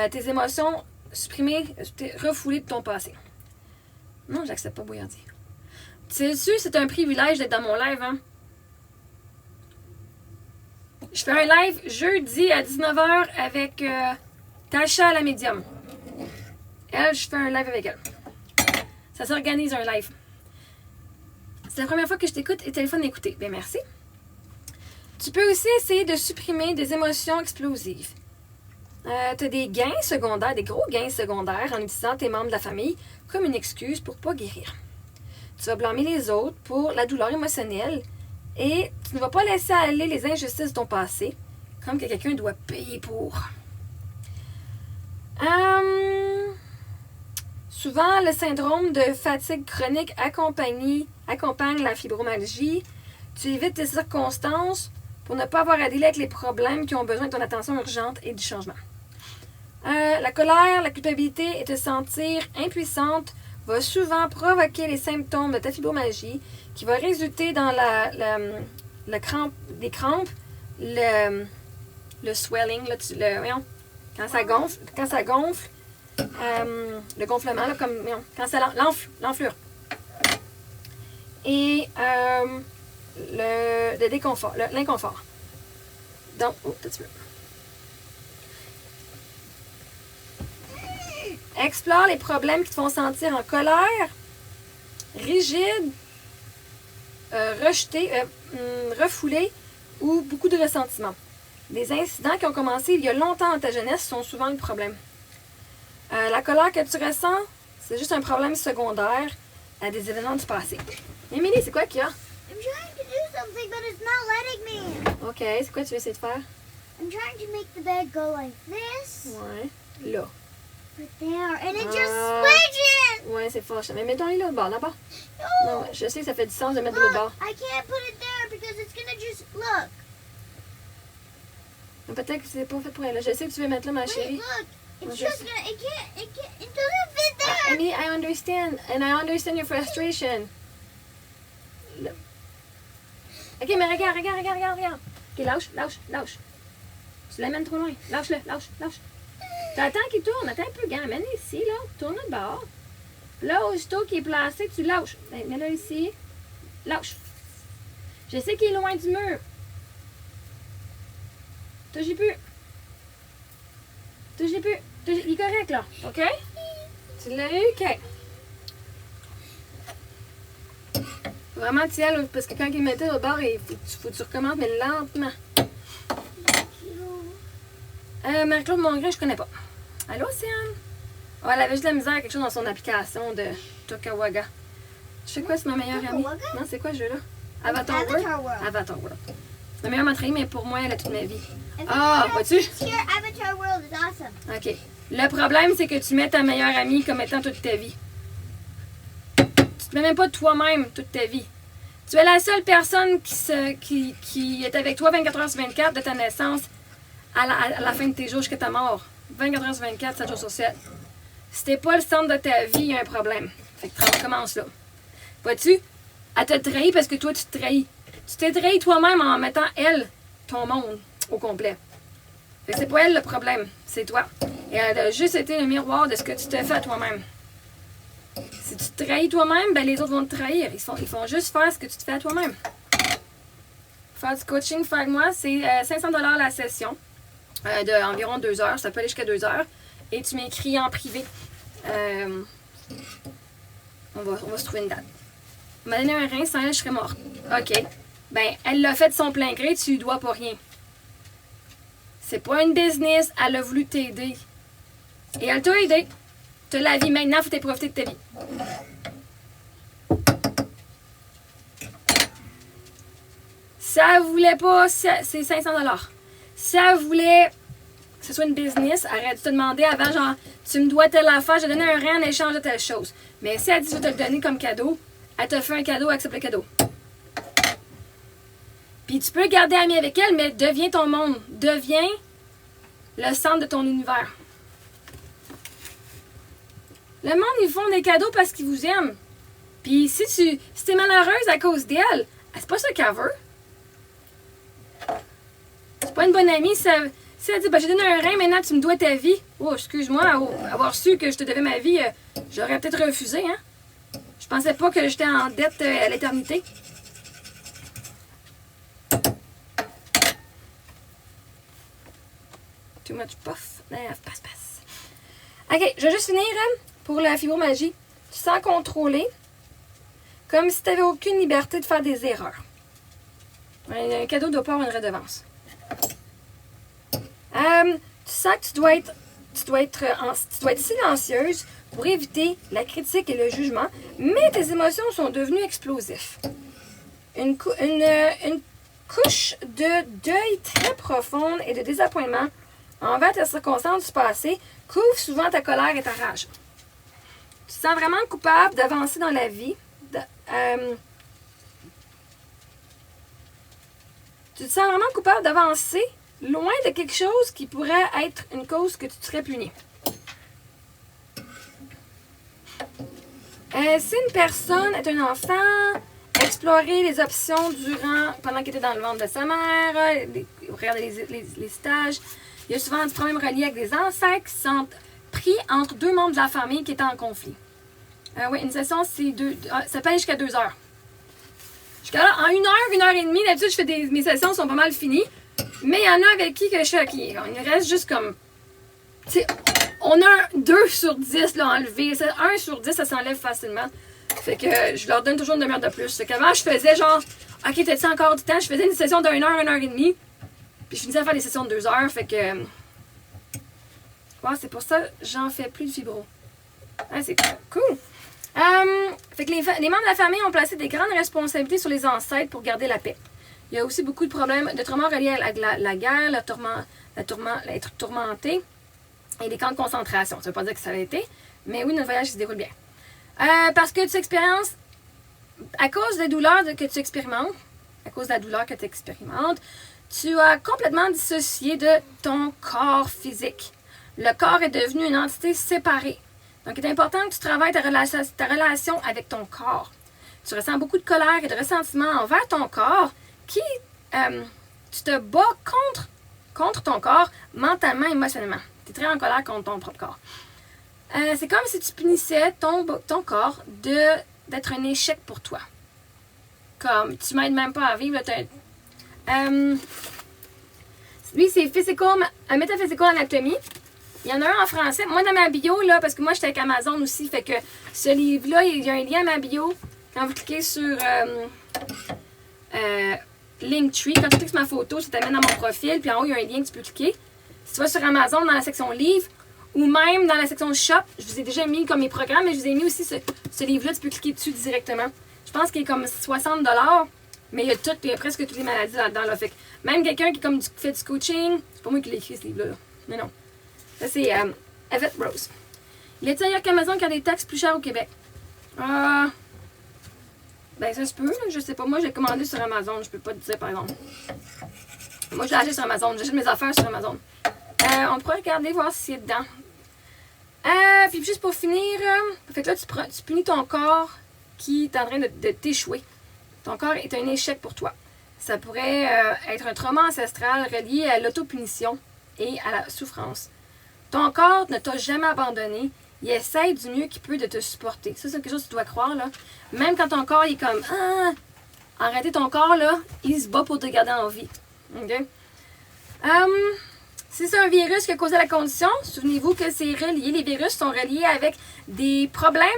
tes émotions supprimées, refoulées de ton passé. Non, j'accepte pas bouillardier. Tu sais, c'est un privilège d'être dans mon live, hein? Je fais un live jeudi à 19h avec Tasha la médium. Elle, je fais un live avec elle. Ça s'organise un live. C'est la première fois que je t'écoute et téléphone écouté. Bien, merci. Tu peux aussi essayer de supprimer des émotions explosives. Tu as des gains secondaires, des gros gains secondaires en utilisant tes membres de la famille comme une excuse pour ne pas guérir. Tu vas blâmer les autres pour la douleur émotionnelle et tu ne vas pas laisser aller les injustices de ton passé comme que quelqu'un doit payer pour. Souvent, le syndrome de fatigue chronique accompagne la fibromyalgie. Tu évites tes circonstances pour ne pas avoir à dealer avec les problèmes qui ont besoin de ton attention urgente et du changement. La colère, la culpabilité et te sentir impuissante va souvent provoquer les symptômes de ta fibromyalgie qui va résulter dans des crampes le swelling, là, voyons, quand ça gonfle, le gonflement, là, comme, voyons, quand ça l'enflure. Et le déconfort, l'inconfort. Donc, tout de suite. Explore les problèmes qui te font sentir en colère, rigide, rejeté, refoulé ou beaucoup de ressentiment. Les incidents qui ont commencé il y a longtemps dans ta jeunesse sont souvent le problème. La colère que tu ressens, c'est juste un problème secondaire à des événements du passé. Émilie, c'est quoi qu'il y a?
I'm trying to do something, but it's not letting me.
OK, c'est quoi tu veux essayer de faire?
I'm trying to make the bed go like this.
Ouais, là.
Right there, and it just switches.
Ouais, c'est fort. Mais mettons-les là, là-bas.
No.
Non, je sais que ça fait du sens de mettre de l'autre bord.
I can't put it there because it's gonna just look.
Mais peut-être que c'est pas fait pour elle. Je sais que tu veux mettre là, ma
Wait,
chérie.
look. It's
Moi, je
just
sais.
gonna. It doesn't fit there.
Emily, I understand. And I understand your frustration. Là. OK, mais regarde. OK, lâche. Tu l'amènes trop loin. Lâche-le. T'attends qu'il tourne. Attends un peu, gars. Amène ici, là. Tourne-le de bord. Là, aussitôt qu'il est placé, tu lâches. Mets-le ici. Lâche. Je sais qu'il est loin du mur. Touchez plus. Il est correct, là. OK? Tu l'as eu? OK. Vraiment, tiens, parce que quand il mettait au bord, il faut que tu recommences, mais lentement. Marie-Claude Mongrain, je connais pas. Allô, Sian? Oh, elle avait juste de la misère, quelque chose dans son application de Tokawaga. Je sais quoi, c'est ma meilleure amie.
Tokawaga?
Non, c'est quoi ce jeu-là? Avatar World. Avatar World. C'est ma meilleure m'entraîner, mais pour moi, elle a toute ma vie. Ah, vois-tu?
Here, Avatar World is awesome.
OK. Le problème, c'est que tu mets ta meilleure amie comme étant toute ta vie. Tu te mets même pas toi-même toute ta vie. Tu es la seule personne qui est avec toi 24 heures sur 24 de ta naissance à la fin de tes jours jusqu'à ta mort. 24 heures sur 24, 7 jours sur 7. Si t'es pas le centre de ta vie, il y a un problème. Fait que recommence là. Vois-tu? Elle t'a trahi parce que toi, tu te trahis. Tu t'es trahi toi-même en mettant elle, ton monde, au complet. Fait que c'est pas elle le problème, c'est toi. Et elle a juste été le miroir de ce que tu te fais à toi-même. Si tu te trahis toi-même, ben les autres vont te trahir. Ils font juste faire ce que tu te fais à toi-même. Faire du coaching, faire avec moi, c'est 500$ la session. De environ 2 heures. Ça peut aller jusqu'à 2 heures. Et tu m'écris en privé. On va se trouver une date. Elle m'a donné un rein, sans elle, je serais morte. OK. Ben, elle l'a fait de son plein gré, tu lui dois pas rien. C'est pas une business, elle a voulu t'aider. Et elle t'a aidé. T'as la vie maintenant, faut t'en profiter de ta vie. Si elle voulait pas, c'est 500$. Si elle voulait que ce soit une business, elle aurait dû te demander avant, genre, tu me dois telle affaire, je te donne un rein en échange de telle chose. Mais si elle dit, je vais te le donner comme cadeau, elle te fait un cadeau, accepte le cadeau. Puis tu peux garder ami avec elle, mais deviens ton monde. Deviens le centre de ton univers. Le monde, ils font des cadeaux parce qu'ils vous aiment. Puis si t'es malheureuse à cause d'elle, c'est pas ça qu'elle veut. C'est pas une bonne amie. Si elle dit, ben, j'ai donné un rein, maintenant tu me dois ta vie. Oh, excuse-moi, avoir su que je te devais ma vie, j'aurais peut-être refusé, hein. Je pensais pas que j'étais en dette à l'éternité. Too much puff. Passe. OK, je vais juste finir pour la fibromagie. Tu sens contrôler, comme si tu n'avais aucune liberté de faire des erreurs. Un cadeau ne doit pas avoir une redevance. Tu sens que tu dois être silencieuse pour éviter la critique et le jugement, mais tes émotions sont devenues explosives. Une couche de deuil très profonde et de désappointement envers tes circonstances du passé couvre souvent ta colère et ta rage. Tu te sens vraiment coupable d'avancer dans la vie. Tu te sens vraiment coupable d'avancer loin de quelque chose qui pourrait être une cause que tu te serais puni. Si une personne est un enfant, explorer les options pendant qu'il était dans le ventre de sa mère, regarder les stages. Il y a souvent des problèmes reliés avec des ancêtres qui sont pris entre deux membres de la famille qui étaient en conflit. Oui, une session, ça peut aller jusqu'à 2 heures. Jusqu'à là, en 1 heure et demie, d'habitude, mes sessions sont pas mal finies. Mais il y en a avec qui que je suis OK. Il reste juste comme... Tu sais, on a 2 sur 10 là, enlevé. 1 sur 10, ça s'enlève facilement. Fait que je leur donne toujours une demi-heure de plus. Fait qu'avant, je faisais genre... OK, t'as-tu encore du temps? Je faisais une session d'1 heure, 1 heure et demie. Puis je finissais à faire des sessions de 2 heures. Fait que... Ouais, c'est pour ça que j'en fais plus de fibro. Ouais, c'est cool. Fait que les membres de la famille ont placé des grandes responsabilités sur les ancêtres pour garder la paix. Il y a aussi beaucoup de problèmes, de traumas reliés à la guerre, l'être tourmenté et des camps de concentration. Ça ne veut pas dire que ça a été, mais oui, notre voyage se déroule bien. Parce que tu expériences, à cause des douleurs que tu expérimentes, tu as complètement dissocié de ton corps physique. Le corps est devenu une entité séparée. Donc, il est important que tu travailles ta relation avec ton corps. Tu ressens beaucoup de colère et de ressentiment envers ton corps qui, tu te bats contre ton corps mentalement et émotionnellement. Tu es très en colère contre ton propre corps. C'est comme si tu punissais ton corps d'être un échec pour toi. Comme, tu m'aides même pas à vivre. Lui, c'est Metaphysical Anatomy. Il y en a un en français. Moi, dans ma bio, là, parce que moi, j'étais avec Amazon aussi, fait que ce livre-là, il y a un lien à ma bio. Quand vous cliquez sur Linktree, quand tu cliques sur ma photo, ça t'amène dans mon profil, puis en haut, il y a un lien que tu peux cliquer. Si tu vas sur Amazon, dans la section livres, ou même dans la section shop, je vous ai déjà mis comme mes programmes, mais je vous ai mis aussi ce livre-là, tu peux cliquer dessus directement. Je pense qu'il est comme 60$, mais il y a presque toutes les maladies là-dedans. Là. Fait que même quelqu'un qui fait du coaching, c'est pas moi qui l'ai écrit ce livre-là. Mais non. Ça, c'est Evette Rose. Il est ailleurs qu'Amazon qui a des taxes plus chères au Québec. Ben, ça se peut, là, je sais pas. Moi, j'ai commandé sur Amazon, je peux pas te dire, par exemple. Moi, je l'ai acheté sur Amazon. J'achète mes affaires sur Amazon. On pourrait regarder, voir s'il est dedans. Puis juste pour finir, fait que là, tu punis ton corps qui est en train de t'échouer. Ton corps est un échec pour toi. Ça pourrait être un trauma ancestral relié à l'autopunition et à la souffrance. Ton corps ne t'a jamais abandonné. Il essaie du mieux qu'il peut de te supporter. Ça, c'est quelque chose que tu dois croire, là. Même quand ton corps il est comme « Ah! » En réalité, ton corps, là, il se bat pour te garder en vie. OK? Si c'est un virus qui a causé la condition, souvenez-vous que c'est relié. Les virus sont reliés avec des problèmes...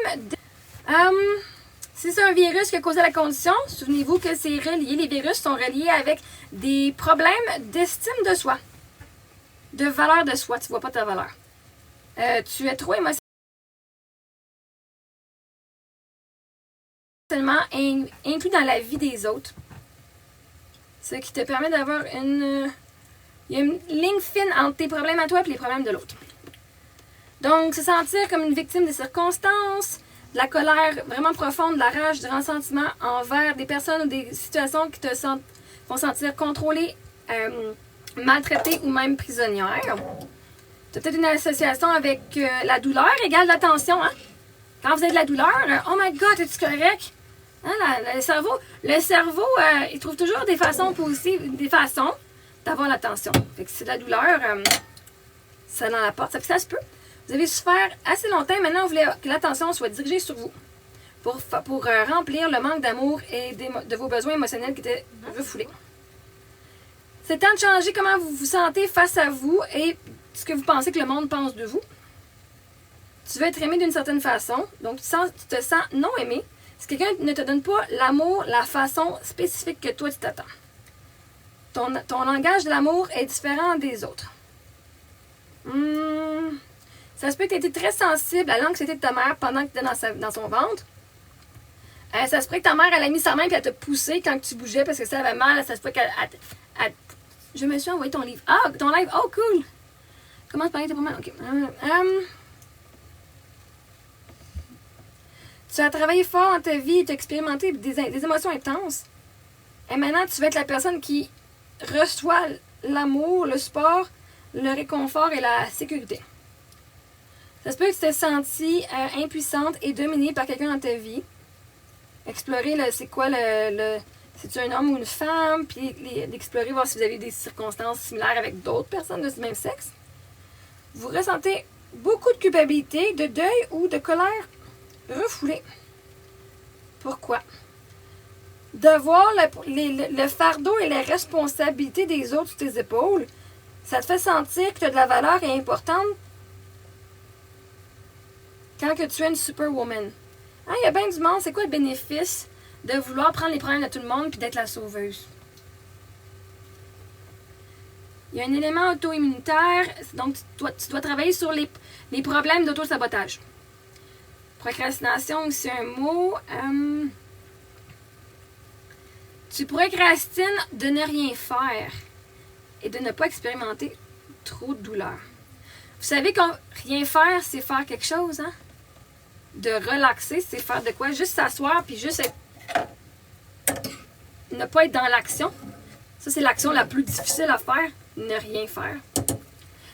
Si c'est un virus qui a causé la condition, souvenez-vous que c'est relié. Les virus sont reliés avec des problèmes d'estime de soi. De valeur de soi. Tu ne vois pas ta valeur. Tu es trop émotionnellement inclus dans la vie des autres. Ce qui te permet d'avoir il y a une ligne fine entre tes problèmes à toi et les problèmes de l'autre. Donc, se sentir comme une victime des circonstances, de la colère vraiment profonde, de la rage, du ressentiment envers des personnes ou des situations qui te font sentir contrôlée, maltraitée ou même prisonnière. Tu as peut-être une association avec la douleur égale la tension. Hein? Quand vous avez de la douleur, oh my God, es-tu correct? Hein, le cerveau, il trouve toujours des façons positives, des façons d'avoir l'attention. Fait que c'est de la douleur, ça dans la porte. Ça se peut. Vous avez souffert assez longtemps. Maintenant, vous voulez que l'attention soit dirigée sur vous pour remplir le manque d'amour et de vos besoins émotionnels qui étaient refoulés. C'est temps de changer comment vous vous sentez face à vous et ce que vous pensez que le monde pense de vous. Tu veux être aimé d'une certaine façon, donc tu te sens non aimé. Si quelqu'un ne te donne pas l'amour, la façon spécifique que toi tu t'attends. Ton langage de l'amour est différent des autres. Ça se peut que tu aies été très sensible à l'anxiété de ta mère pendant que tu étais dans son ventre. Ça se peut que ta mère elle a mis sa main et elle t'a poussé quand tu bougeais parce que ça avait mal. Ça se peut qu'elle... Je me suis envoyé ton livre. Ah, ton livre. Oh, cool. Comment te parler de tes problèmes? OK. Tu as travaillé fort dans ta vie, tu as expérimenté des émotions intenses. Et maintenant, tu vas être la personne qui reçoit l'amour, le support, le réconfort et la sécurité. Ça se peut que tu t'es sentie impuissante et dominée par quelqu'un dans ta vie. Explorer c'est quoi c'est un homme ou une femme, puis d'explorer, voir si vous avez des circonstances similaires avec d'autres personnes de ce même sexe. Vous ressentez beaucoup de culpabilité, de deuil ou de colère refoulée. Pourquoi? De voir le fardeau et les responsabilités des autres sur tes épaules, ça te fait sentir que tu as de la valeur et importante quand que tu es une superwoman. Hein, il y a bien du monde, c'est quoi le bénéfice de vouloir prendre les problèmes de tout le monde puis d'être la sauveuse? Il y a un élément auto-immunitaire, donc tu dois travailler sur les problèmes d'auto-sabotage. Procrastination, aussi un mot. Tu procrastines de ne rien faire et de ne pas expérimenter trop de douleur. Vous savez que rien faire, c'est faire quelque chose, hein? De relaxer, c'est faire de quoi? Juste s'asseoir puis juste ne pas être dans l'action. Ça, c'est l'action la plus difficile à faire, ne rien faire.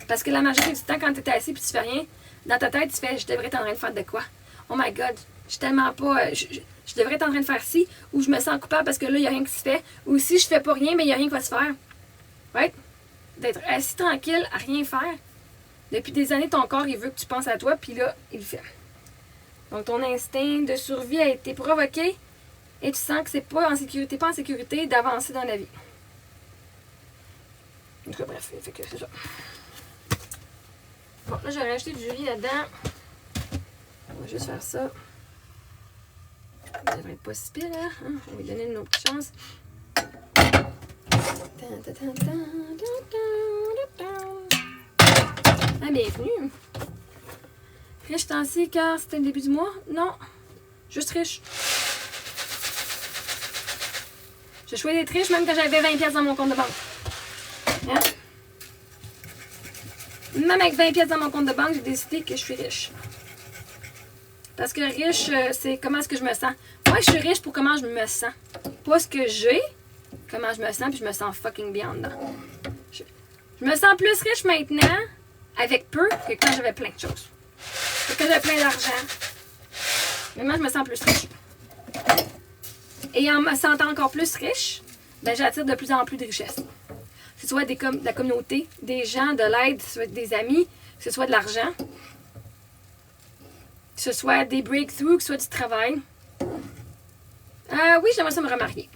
Parce que la majorité du temps, quand tu es assis et tu fais rien, dans ta tête, tu fais « je devrais être en train de faire de quoi? Oh my God, je suis tellement pas... Je devrais être en train de faire ci, ou je me sens coupable parce que là, il n'y a rien qui se fait. Ou si je fais pas rien, mais il n'y a rien qui va se faire. » Right? D'être assis tranquille, à rien faire. Depuis des années, ton corps, il veut que tu penses à toi, puis là, il le fait. Donc, ton instinct de survie a été provoqué et tu sens que c'est pas en sécurité, pas en sécurité d'avancer dans la vie. En tout cas, bref, fait que c'est ça. Bon, là, j'ai rajouté du riz là-dedans. On va juste faire ça. Ça devrait être pas si pire, là. Hein? On va lui donner une autre chance. Ah, bienvenue. Riche temps-ci car c'était le début du mois? Non. Juste riche. J'ai choisi d'être riche même quand j'avais 20$ dans mon compte de banque. Hein? Même avec 20$ dans mon compte de banque, j'ai décidé que je suis riche. Parce que riche, c'est comment est-ce que je me sens. Moi, je suis riche pour comment je me sens. Pas ce que j'ai, comment je me sens, puis je me sens fucking bien dedans. Je me sens plus riche maintenant avec peu que quand j'avais plein de choses. Que quand j'avais plein d'argent. Maintenant, je me sens plus riche. Et en me sentant encore plus riche, ben, j'attire de plus en plus de richesses. Que ce soit de la communauté, des gens, de l'aide, que ce soit des amis, que ce soit de l'argent, que ce soit des breakthroughs, que ce soit du travail. Oui, j'aimerais ça me remarier.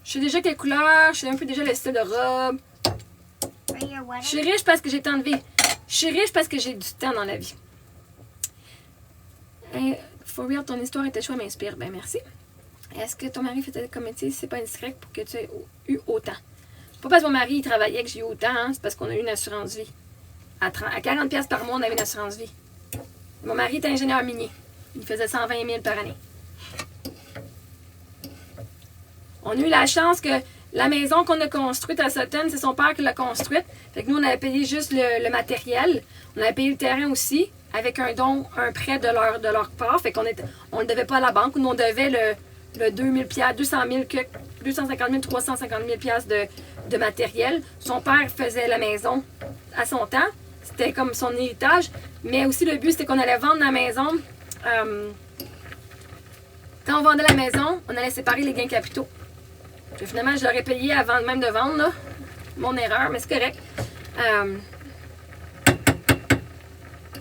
Je sais déjà quelle couleur, je sais un peu déjà le style de robe. Je suis riche parce que j'ai tant de vie. Je suis riche parce que j'ai du temps dans la vie. For real, ton histoire et tes choix m'inspirent. Ben merci. Est-ce que ton mari faisait comme métier? C'est pas indiscret pour que tu aies eu autant. Pas parce que mon mari il travaillait que j'ai eu autant, hein, c'est parce qu'on a eu une assurance vie. À 40$ par mois, on avait une assurance vie. Mon mari était ingénieur minier. Il faisait 120 000 par année. On a eu la chance que la maison qu'on a construite à Sutton, c'est son père qui l'a construite. Fait que nous, on avait payé juste le matériel. On avait payé le terrain aussi, avec un don, un prêt de leur part. Fait qu'on on ne devait pas à la banque. Nous, on devait le 200 000, 250 000, 350 000 de matériel. Son père faisait la maison à son temps. C'était comme son héritage. Mais aussi, le but, c'était qu'on allait vendre la maison. Quand on vendait la maison, on allait séparer les gains capitaux. Puis finalement, je l'aurais payé avant même de vendre, là. Mon erreur, mais c'est correct.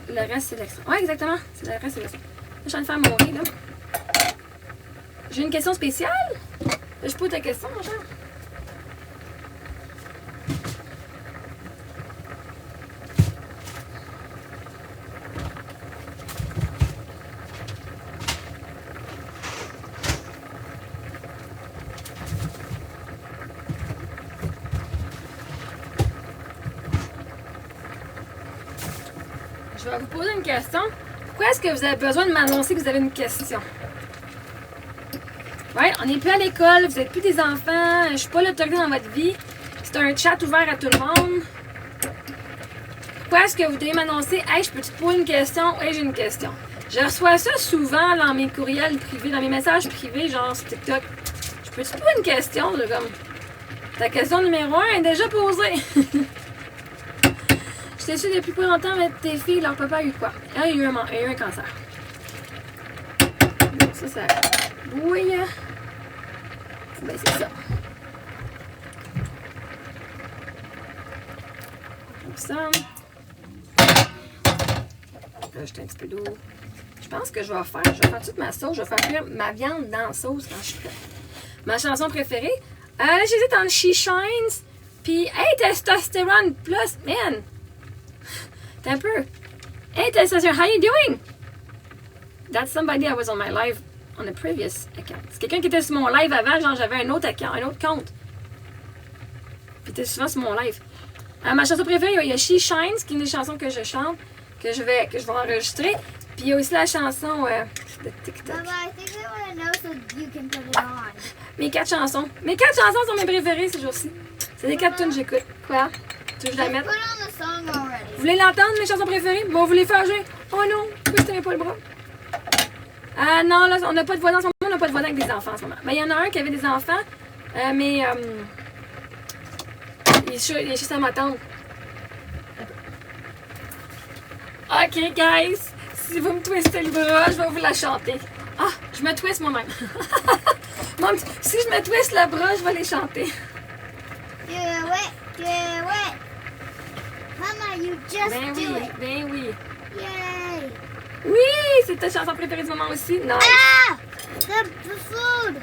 Le reste, c'est l'extra. Oui, exactement. Le reste, c'est l'extra. Je suis en train de faire mon riz, là. J'ai une question spéciale. Je pose ta question, mon cher. Je vais vous poser une question. Pourquoi est-ce que vous avez besoin de m'annoncer que vous avez une question? Ouais, on n'est plus à l'école, vous n'êtes plus des enfants, je ne suis pas l'autorité dans votre vie. C'est un chat ouvert à tout le monde. Pourquoi est-ce que vous devez m'annoncer « Hey, je peux te poser une question? Hey, j'ai une question. » Je reçois ça souvent dans mes courriels privés, dans mes messages privés, genre sur TikTok. « Je peux te poser une question? » Comme, ta question numéro 1 est déjà posée. Je t'ai su depuis pas longtemps, mais tes filles, leur papa a eu quoi? Il a eu un cancer. Donc ça bouille. Ben, c'est ça. Comme ça. Là, j'étais un petit peu d'eau. Je pense que je vais faire toute ma sauce. Je vais faire cuire ma viande dans la sauce quand je suis prête. Ma chanson préférée, j'hésite entre She Shines, puis Hey Testosterone Plus, man! T'es un peu. Hey Testosterone, how you doing? That's somebody I was on my live on a previous account. C'est quelqu'un qui était sur mon live avant, genre j'avais un autre account, un autre compte. Puis t'es souvent sur mon live. Ma chanson préférée, il y a She Shines, qui est une chanson que je chante, que je vais enregistrer. Puis il y a aussi la chanson de TikTok.
Mama, I think I want to know so you can put it on.
Mes 4 chansons. Mes 4 chansons sont mes préférées ces jours-ci. C'est les 4 tunes que j'écoute. Quoi? Tu veux que je la mette?
Put on the song already.
Vous voulez l'entendre, mes chansons préférées? Bon, vous les faire jouer. Oh non, pourquoi je tenais pas le bras? Ah non, là, on n'a pas de voix dans ce moment. On n'a pas de voix avec des enfants en ce moment. Mais il y en a un qui avait des enfants, mais il est juste à m'attendre. Ok, guys. Si vous me twistez le bras, je vais vous la chanter. Ah, je me twiste moi-même. Si je me twiste le bras, je vais les chanter.
Do it. Mama, you just
Ben
do
oui,
it.
ben oui.
Yay.
Oui, c'est ta chanson préférée du moment aussi. Non.
Ah! The food.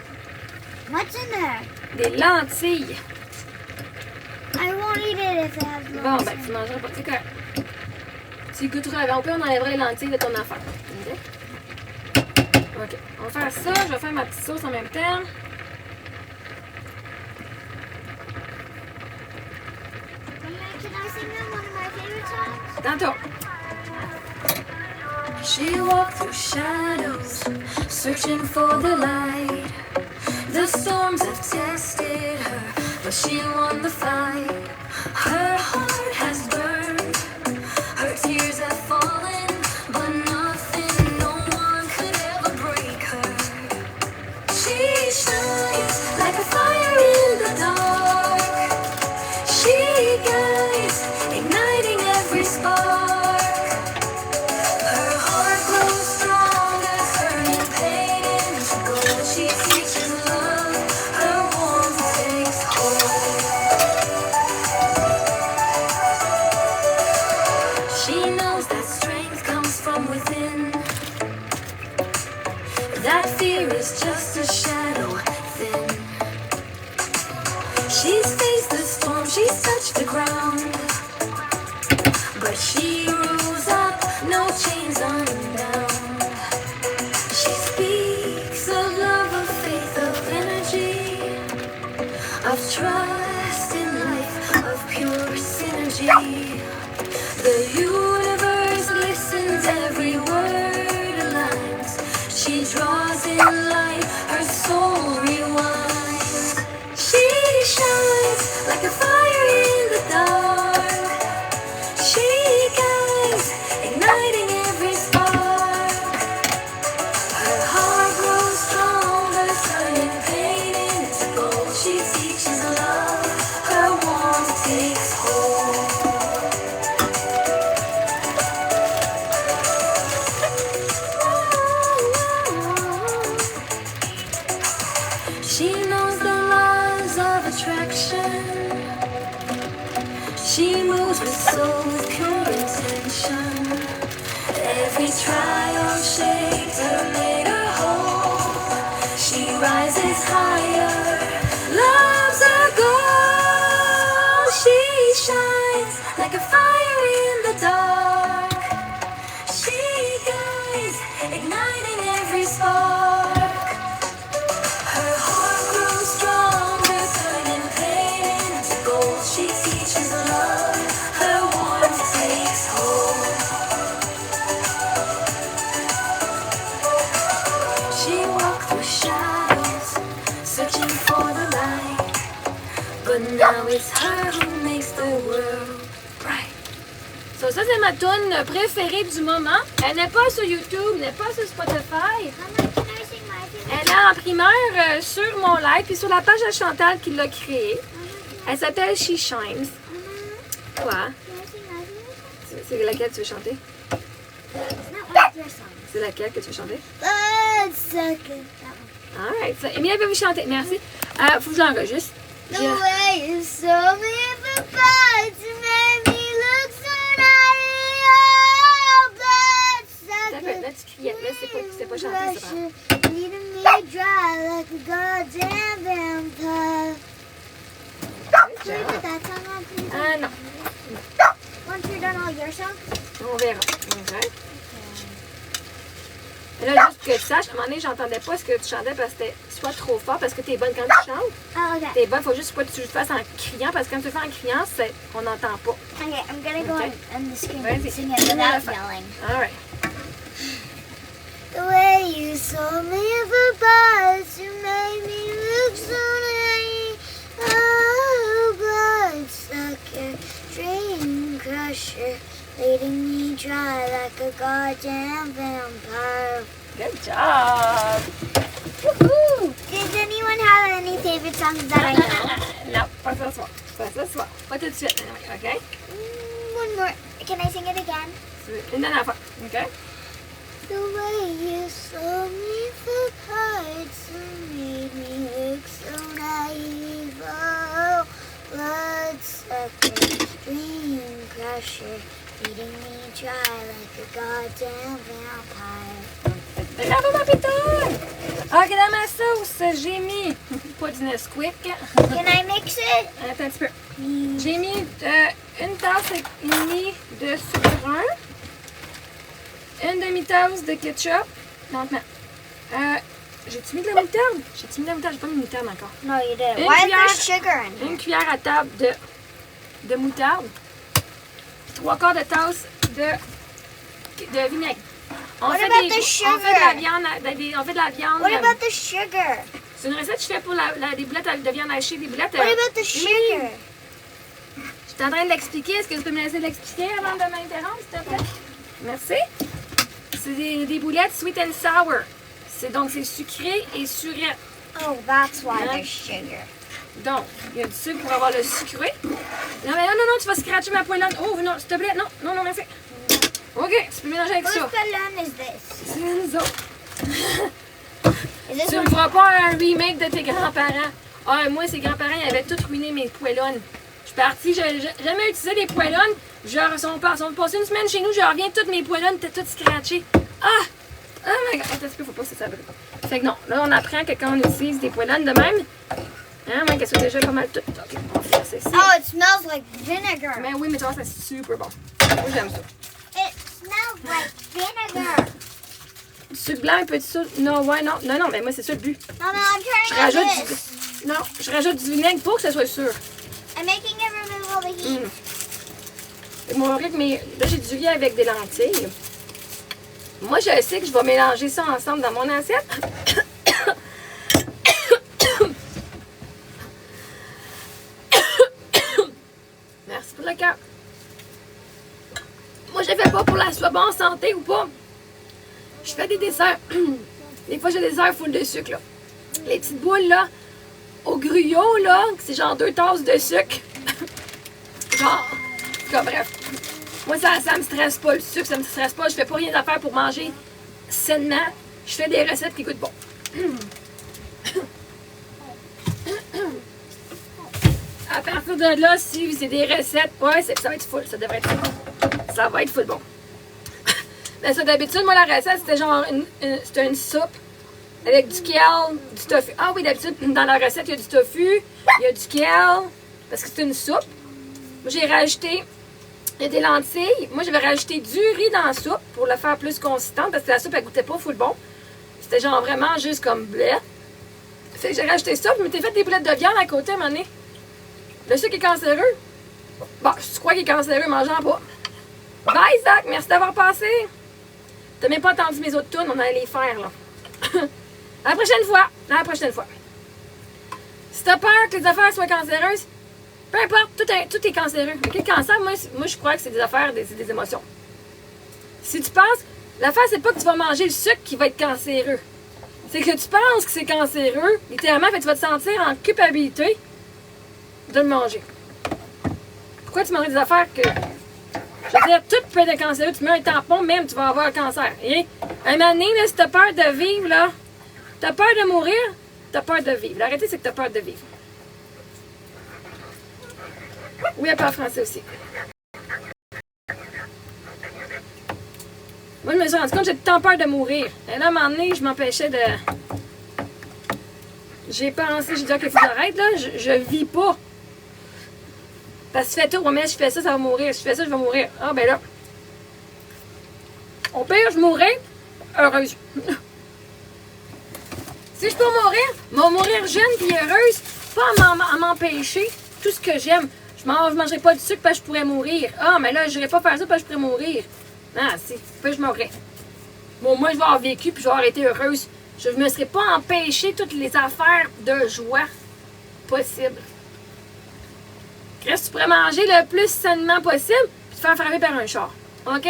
What's in there?
Des lentilles.
I won't eat it if it has
Bon,
no
ben, tu mangeras pas. C'est correct. Tu goûteras avant. Au pire, on enlèvera les lentilles de ton affaire. OK? OK. On va faire ça. Je vais faire ma petite sauce en même temps.
Can I sing them one of my favorite songs?
Tantôt. She walked through shadows, searching for the light. The storms have tested her, but she won the fight. Her heart has burned, her tears have fallen, but nothing, no one could ever break her. She shines like a fire in the dark. She guides, igniting every spark. Her heart grows stronger, turning pain into gold. She teaches love, her warmth takes hold. She knows that strength comes from within. That fear is just a shadow thin. She's faced the storm, she's touched the ground, but she rose up, no chains unbound. She speaks of love, of faith, of energy, of trust in life, of pure synergy. The universe listens, every word aligns. She draws in light, her soul rewinds. She shines like a fire in the dark. She guides, igniting every spark. Her heart grows stronger, turning pain into gold. She teaches love, her warmth takes hold. She knows the laws of attraction. She moves with soul, with pure intention. Every trial shakes her, made her whole. She rises higher, loves her goal. She shines like a fire in the dark. She guides, igniting every spark. Her heart grows stronger, turning pain into gold. She teaches love, her warmth takes hold. She walked through shadows, searching for the light, but now it's her who makes the world bright. So, ça, c'est ma tune préférée du moment. Elle n'est pas sur YouTube, n'est pas sur Spotify.
Mama, can I sing my favorite
Elle est en primeur sur mon live, puis sur la page de Chantal qui l'a créée. Elle s'appelle She Shines. Quoi?
Can I sing my favorite?
C'est laquelle tu veux chanter?
It's not one of your songs.
C'est laquelle que tu veux chanter?
Second. That one.
Alright, ça, Emilia veut vous chanter. Merci. Faut que je l'enregistre.
The way you saw me for bites, you made me look so nice. Oh, blood
Là, tu criais. Là, c'est pas chanté, ça.
sucker, leading me dry like a goddamn vampire. Can we put that song on, please?
Non.
Once you're done all your songs?
On verra. Okay. Et là, juste que tu saches, à un moment donné, j'entendais pas ce que tu chantais parce que c'était soit trop fort, parce que t'es bonne quand tu chantes.
Oh, okay.
T'es bonne, faut juste pas que tu le fasses en criant, parce que quand tu le fais en criant, on n'entend pas.
Okay, I'm gonna go
Okay.
on the screen
Vas-y.
and sing it without yelling.
Alright.
The way you saw me for bites, you made me look so nice. Oh, bloodsucker, dream crusher, leading me dry like a goddamn vampire.
Good job!
Woohoo! Does anyone have any favorite songs that I know?
Non, pas ce soir. Pas ce soir. Pas tout de suite, OK?
One more. Can I sing it again?
Une dernière fois, OK?
The way you saw me for parts and made me look so naive. Oh, bloodsucker, dream crusher, eating me dry like a goddamn vampire.
Bravo, ma pétole! OK, dans ma sauce, j'ai mis pas du Nesquik.
Can I mix it?
Attends un petit peu. J'ai mis une tasse et demie de sucre brun, une demi-tasse de ketchup. Lentement. J'ai-tu mis de la moutarde? J'ai-tu mis de la moutarde? J'ai pas mis de moutarde encore.
No, you didn't.
Une
Why
cuillère-
is there sugar in
Une
here?
cuillère à table de moutarde. 3/4 de tasse de vinaigre. On
What
fait,
about
des,
the
on
sugar?
fait de la viande. On fait de la viande.
What about the sugar?
C'est une recette que je fais pour des boulettes de viande hachée, des boulettes.
What about the sugar?
Je suis en train de l'expliquer. Est-ce que tu peux me laisser l'expliquer avant de m'interrompre, s'il te plaît? Merci. C'est des boulettes sweet and sour. Donc, c'est sucré et surette.
Oh, that's why
Huh?
there's sugar.
Donc, il y a du sucre pour avoir le sucré. Non, mais non, tu vas scratcher ma poêlonne. Oh, non, s'il te plaît. Non, merci. OK, tu peux mélanger avec
Whose
ça.
balloon is this?
C'est nous autres.
Is this
Tu ne
one?
feras pas un remake de tes grands-parents. Ah, moi, ces grands-parents, ils avaient tout ruiné mes poêlonnes. Je suis partie, j'ai jamais utilisé des poêlonnes. Genre, ils sont passés une semaine chez nous, je reviens, toutes mes poêlonnes étaient toutes scratchées. Ah! Oh my god! Attends un petit peu, faut pas que ça brûle. Fait que non, là, on apprend que quand on utilise des poêlonnes de même, hein, moi, qu'elles sont déjà pas mal toutes. OK, on fait ça ici.
Oh, it smells like vinegar.
Mais oui, mais tu vois, c'est super bon. Moi, j'aime ça.
It smells like vinegar.
Du sucre blanc, un peu de sucre. Non, ouais, non, mais moi, c'est ça le but.
No, I'm
Je
trying
rajoute
this.
du... Non, je rajoute du vinaigre pour que ça soit sûr.
I'm making it remove all the heat.
Mon rythme, là, j'ai du riz avec des lentilles. Moi, je sais que je vais mélanger ça ensemble dans mon assiette. Merci pour le cœur. Moi, je ne fais pas pour la soit bonne santé ou pas. Je fais des desserts. Des fois, j'ai des desserts full de sucre, là. Les petites boules, là, au gruyot, là, c'est genre 2 tasses de sucre. Genre, en tout cas, bref. Moi, ça me stresse pas, le sucre, ça me stresse pas. Je fais pas rien d'affaire pour manger sainement. Je fais des recettes qui goûtent bon. À partir de là, si c'est des recettes, ouais, ça va être full. Ça devrait être full. Ça va être full bon. Mais ça, d'habitude, moi, la recette, c'était genre c'était une soupe avec du kale, du tofu. Ah oui, d'habitude, dans la recette, il y a du tofu, il y a du kale, parce que c'est une soupe. Moi, j'ai rajouté des lentilles. Moi, j'avais rajouté du riz dans la soupe pour le faire plus consistant, parce que la soupe, elle goûtait pas full bon. C'était genre vraiment juste comme blé. Fait que j'ai rajouté ça, puis je m'étais fait des boulettes de viande à côté à un moment donné. Le sucre est cancéreux. Bon, si tu crois qu'il est cancéreux, mange-en pas. Bye, Zach! Merci d'avoir passé. T'as même pas entendu mes autres tunes, on allait les faire, là. À la prochaine fois. À la prochaine fois. Si t'as peur que les affaires soient cancéreuses, peu importe, tout est cancéreux. OK? Le cancer, moi, je crois que c'est des affaires, des émotions. Si tu penses, l'affaire, c'est pas que tu vas manger le sucre qui va être cancéreux. C'est que tu penses que c'est cancéreux, littéralement, fait que tu vas te sentir en culpabilité de le manger. Pourquoi tu manges des affaires que... Je veux dire, tout peut être cancéreux. Tu mets un tampon, même, tu vas avoir un cancer. Et un moment donné, là, si t'as peur de vivre, là, t'as peur de mourir, t'as peur de vivre. La réalité, c'est que t'as peur de vivre. Oui, elle parle français aussi. Moi, je me suis rendu compte que j'ai tant peur de mourir. Et là, à un moment donné, je m'empêchais de... J'ai pensé, j'ai dit, OK, il faut que j'arrête, là. Je vis pas. Parce que tu fais tout, mais je fais ça, ça va mourir. Si je fais ça, je vais mourir. Ah, ben là. Au pire, je mourrai heureuse. Si je peux mourir jeune puis heureuse, pas à m'empêcher tout ce que j'aime. Je mangerai pas du sucre parce que je pourrais mourir. Ah, mais là, je n'irai pas faire ça parce que je pourrais mourir. Ah, si, puis je mourrais. Bon, moi, je vais avoir vécu puis je vais avoir été heureuse. Je ne me serais pas empêché toutes les affaires de joie possibles. Qu'est-ce que tu pourrais manger le plus sainement possible puis te faire frapper par un char. OK?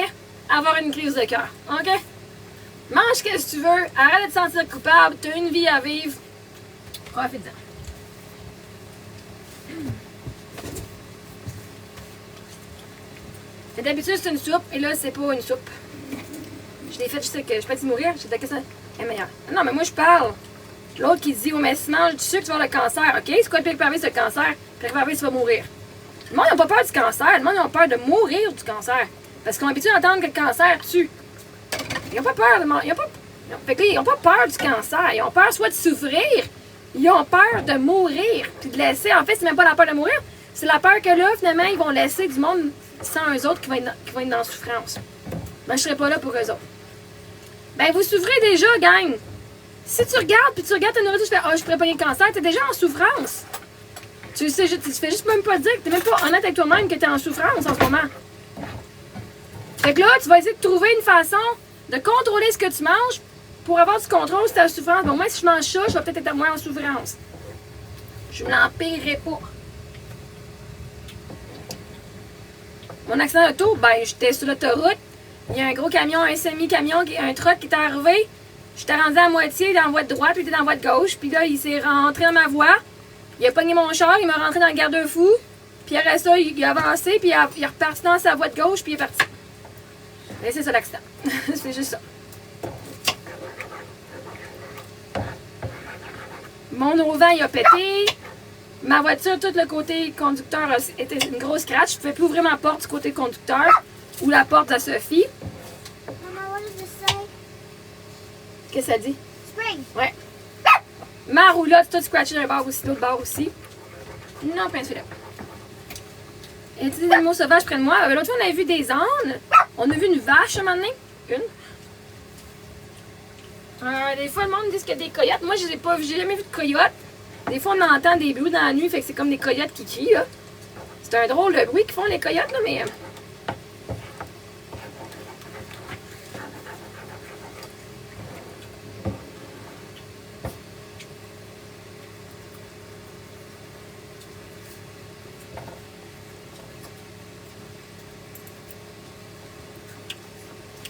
Avoir une crise de cœur. OK? Mange ce que tu veux. Arrête de te sentir coupable. Tu as une vie à vivre. Profite-en. Mais d'habitude, c'est une soupe. Et là, c'est pas une soupe. Je l'ai fait, je sais que je peux te mourir. J'ai dit que ça est meilleur. Non, mais moi, je parle. L'autre qui dit, oh, mais si tu manges du sucre, tu vas avoir le cancer. OK? C'est quoi le pire parmi ce cancer? Le pire parmi, tu vas mourir. Le monde n'a pas peur du cancer. Le monde a peur de mourir du cancer. Parce qu'on est habitué d'entendre que le cancer tue. Ils n'ont pas peur de mourir. Ils n'ont pas peur du cancer. Ils ont peur soit de souffrir. Ils ont peur de mourir. Puis de laisser. En fait, c'est même pas la peur de mourir. C'est la peur que là, finalement, ils vont laisser du monde sans eux autres qui vont être dans la souffrance. Ben, je serai pas là pour eux autres. Ben, vous souffrez déjà, gang. Si tu regardes, puis tu regardes ta nourriture, tu fais, je pourrais pas le cancer, t'es déjà en souffrance. Tu fais juste même pas dire que t'es même pas honnête avec toi-même que t'es en souffrance en ce moment. Fait que là, tu vas essayer de trouver une façon de contrôler ce que tu manges pour avoir du contrôle sur ta souffrance. Bon, moi, si je mange ça, je vais peut-être être moins en souffrance. Je ne l'empirerai pas. Mon accident d'auto, ben, j'étais sur l'autoroute. Il y a un gros camion, un semi-camion, un truck qui est arrivé. J'étais rendu à moitié dans la voie de droite, puis il était dans la voie de gauche. Puis là, il s'est rentré dans ma voie. Il a pogné mon char, il m'a rentré dans le garde-fou. Puis après ça, il a avancé, puis il est reparti dans sa voie de gauche, puis il est parti. Et c'est ça l'accident. C'est juste ça. Mon auvent, il a pété. Ma voiture, tout le côté conducteur était une grosse scratch. Je ne pouvais plus ouvrir ma porte du côté conducteur ou la porte de Sophie.
Mama, what does this say?
Qu'est-ce que ça dit?
Spring.
Ouais. Ma roulotte, tout scratché d'un bord aussi, l'autre bord aussi. Non, Prince Philippe. Et tu dis des animaux sauvages près de moi. L'autre fois, on avait vu des ânes. On a vu une vache un moment donné. Des fois, le monde dit qu'il y a des coyotes. Moi, je n'ai pas vu, j'ai jamais vu de coyotes. Des fois, on entend des bruits dans la nuit, fait que c'est comme des coyotes qui crient, là. C'est un drôle de bruit qu'ils font, les coyotes, là, mais...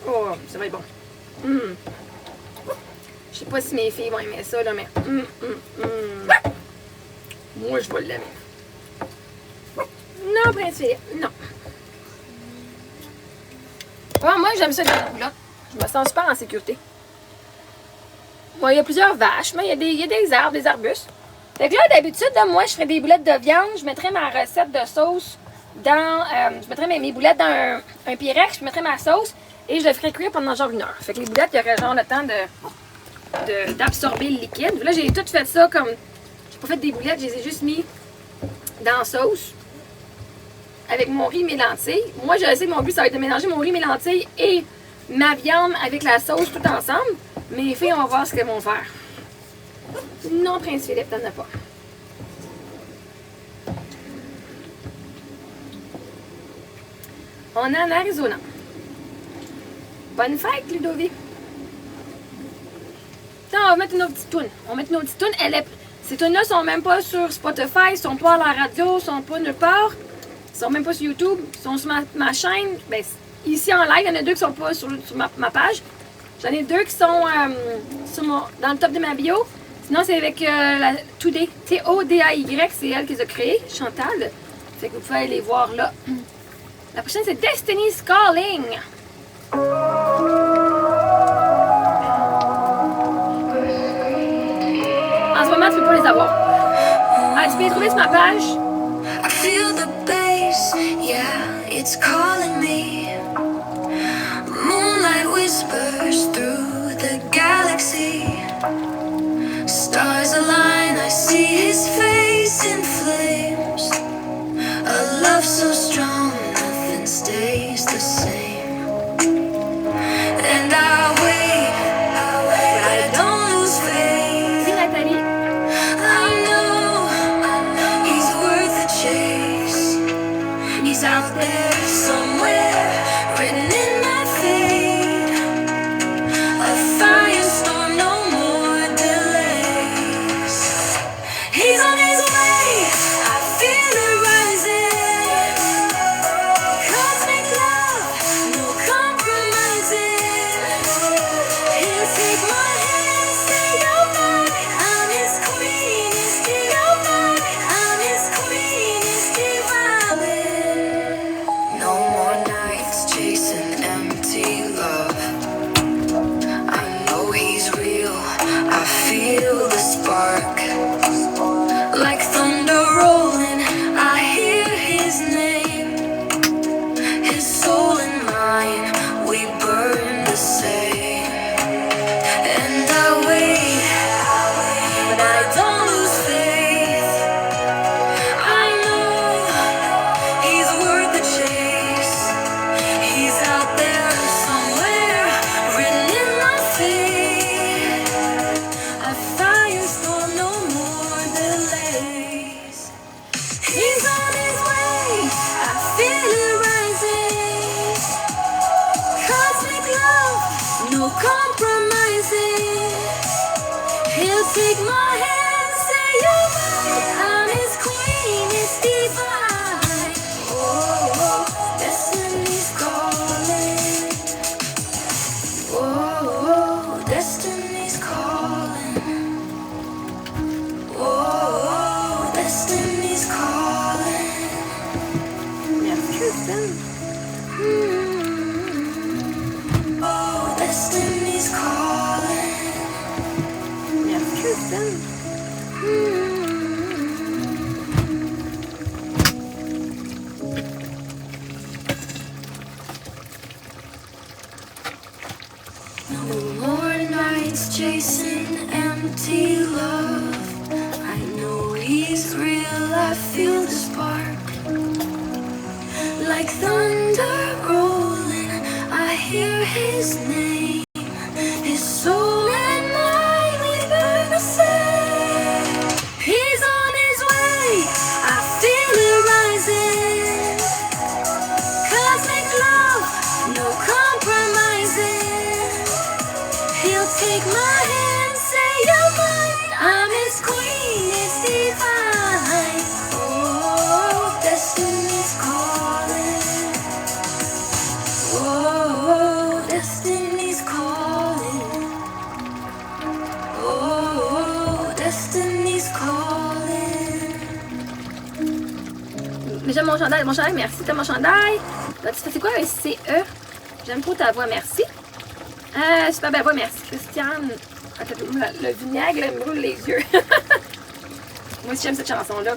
Oh, ça va être bon. Je sais pas si mes filles vont aimer ça, là, mais... Moi, je vais l'aimer. Non, Prince Philippe, non. Ouais, moi, j'aime ça, les roulottes. Je me sens super en sécurité. Bon, il y a plusieurs vaches, mais il y a des arbres, des arbustes. Fait que là, d'habitude, moi, je ferais des boulettes de viande. Je mettrais ma recette de sauce dans... je mettrais mes boulettes dans un Pyrex, je mettrais ma sauce et je le ferais cuire pendant genre 1 heure. Fait que les boulettes, il y aurait genre le temps d'absorber le liquide. Là, j'ai tout fait ça comme... J'ai pas fait des boulettes, je les ai juste mis dans la sauce avec mon riz, mes lentilles. Moi, je sais que mon but, ça va être de mélanger mon riz, mes lentilles et ma viande avec la sauce tout ensemble. Mes filles, on va voir ce qu'elles vont faire. Non, Prince Philippe, t'en as pas. On est en Arizona. Bonne fête, Ludovic. Tiens, on va mettre une autre petite toune. On va mettre une autre petite toune. Ces tounes-là sont même pas sur Spotify, ils sont pas à la radio, ils sont pas nulle part. Ils sont même pas sur YouTube, ils sont sur ma chaîne. Ben, ici en live, il y en a 2 qui sont pas sur ma page. J'en ai 2 qui sont dans le top de ma bio. Sinon, c'est avec la Today, T-O-D-A-Y, c'est elle qui les a créés, Chantal. Fait que vous pouvez aller les voir là. La prochaine, c'est Destiny's Calling. En ce moment, tu savoir. Ah, tu peux les trouver sur ma page.
I feel the bass, yeah, it's calling me. Moonlight whispers through the galaxy. Stars align, I see his face in flames. A love so strong, nothing stays the same. And I wait, but I don't lose faith.
Oui, Nathalie.
I know he's worth a chase. He's out there somewhere, written in my fate. A firestorm, no more delays. He's on his way, I feel it rising. Cosmic love, no compromising. He'll take my hand, say you're mine. I'm his queen, his divine. I'm his queen, his divine. No more nights chasing empty love. I know he's real, I feel the spark. Like thunder rolling, I hear his name. His soul and mine, we burn the same. And I wait, but I don't lose faith. I know he's worth the chase. He's out there somewhere, written in my fate. A firestorm, no more delays. He's on his way, I feel it rising. Cosmic love, no compromising. He'll take my hand, say you're mine. I'm his queen, his divine. Oh, destiny's calling. Oh, destiny's calling. Oh, destiny's calling.
Merci, Christine.
Oh, destiny's calling.
Merci, Christine.
No more nights chasing empty love. I know he's real, I feel the spark. Like thunder rolling, I hear his name. His soul and mine, we burn the same. He's on his way, I feel it rising. Cosmic love, no compromising. He'll take my hand, say you're mine. I'm his queen, his divine. Oh, destiny's calling. Oh, destiny's calling. Oh, destiny's calling.
Mais j'aime mon chandail. Mon chandail, merci. T'as mon chandail. C'est quoi un CE? J'aime trop ta voix, merci. Super belle voix, merci, Christiane. Attends, le vinaigre là, me brûle les yeux. Moi aussi, j'aime cette chanson-là.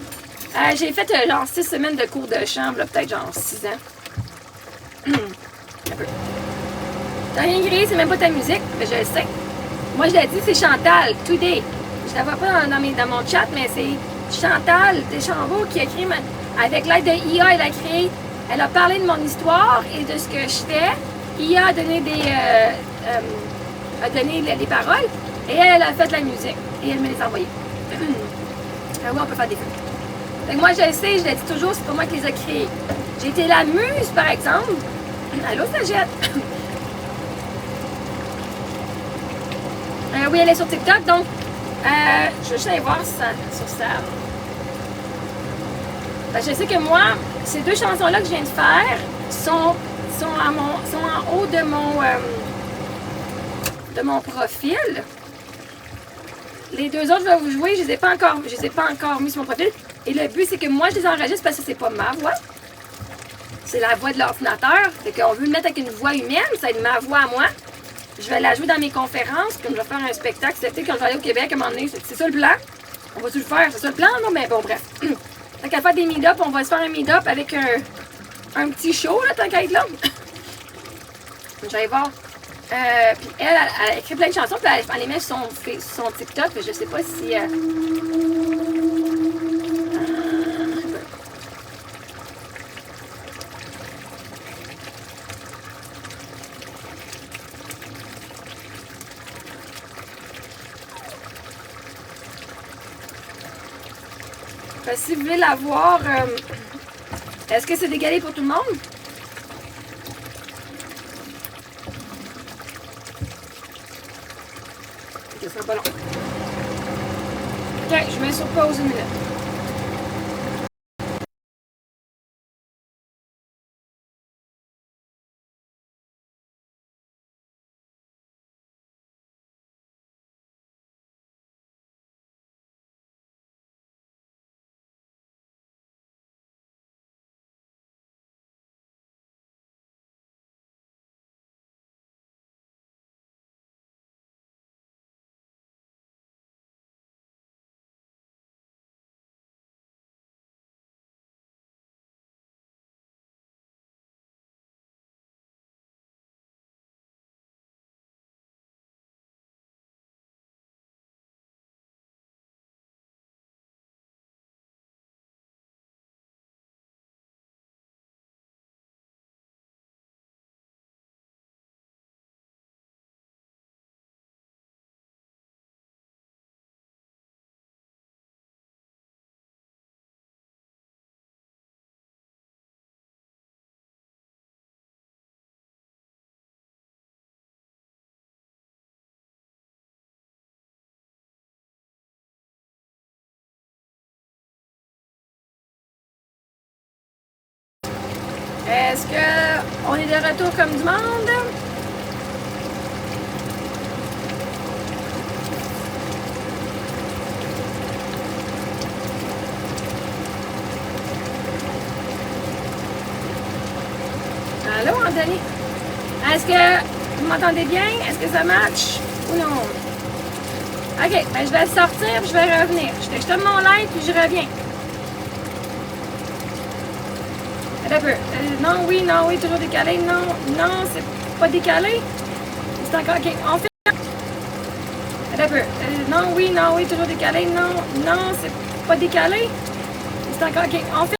J'ai fait genre 6 semaines de cours de chant, là, peut-être genre 6 ans. Un peu. T'as rien grillé, c'est même pas ta musique, mais je le sais. Moi, je l'ai dit, c'est Chantal, Today. Je la vois pas dans mon chat, mais c'est Chantal Deschambault qui a écrit, avec l'aide de IA, elle a parlé de mon histoire et de ce que je fais. IA a donné les paroles et elle a fait la musique et elle me les a envoyées. Ah oui, on peut faire des films. Fait que moi, je le sais, je le dis toujours, c'est pas moi qui les ai créés. J'ai été la muse, par exemple. Allô, Sagette? Oui, elle est sur TikTok, donc je vais juste aller voir sur ça. Ben, je sais que moi, ces 2 chansons-là que je viens de faire sont en haut de mon profil. Les 2 autres, je vais vous jouer, je les ai pas encore mis sur mon profil. Et le but, c'est que moi, je les enregistre parce que c'est pas ma voix. C'est la voix de l'ordinateur. Fait qu'on veut le mettre avec une voix humaine, ça va être ma voix à moi. Je vais la jouer dans mes conférences, comme je vais faire un spectacle cet été quand je vais aller au Québec à un moment donné. C'est ça le plan. On va-tu le faire? C'est ça le plan, non? Mais bon, bref. Tant qu'à faire des meet-up, on va se faire un meet-up avec un petit show, là, tant qu'à être là. J'allais voir. Puis elle a écrit plein de chansons, puis elle les met sur son TikTok. Je sais pas si... si vous voulez la voir, est-ce que c'est décalé pour tout le monde? Ok, ça sera pas long. Ok, je mets sur pause une minute. Est-ce qu'on est de retour comme du monde? Allô, Anthony? Est-ce que vous m'entendez bien? Est-ce que ça match ou non? Ok, ben je vais sortir puis je vais revenir. Je te mon live puis je reviens. Un peu. Non, oui, toujours décalé. Non, c'est pas décalé. C'est encore. Ok, on fait. Un peu. Non, oui, toujours décalé. Non, c'est pas décalé. C'est encore. Ok, on fait.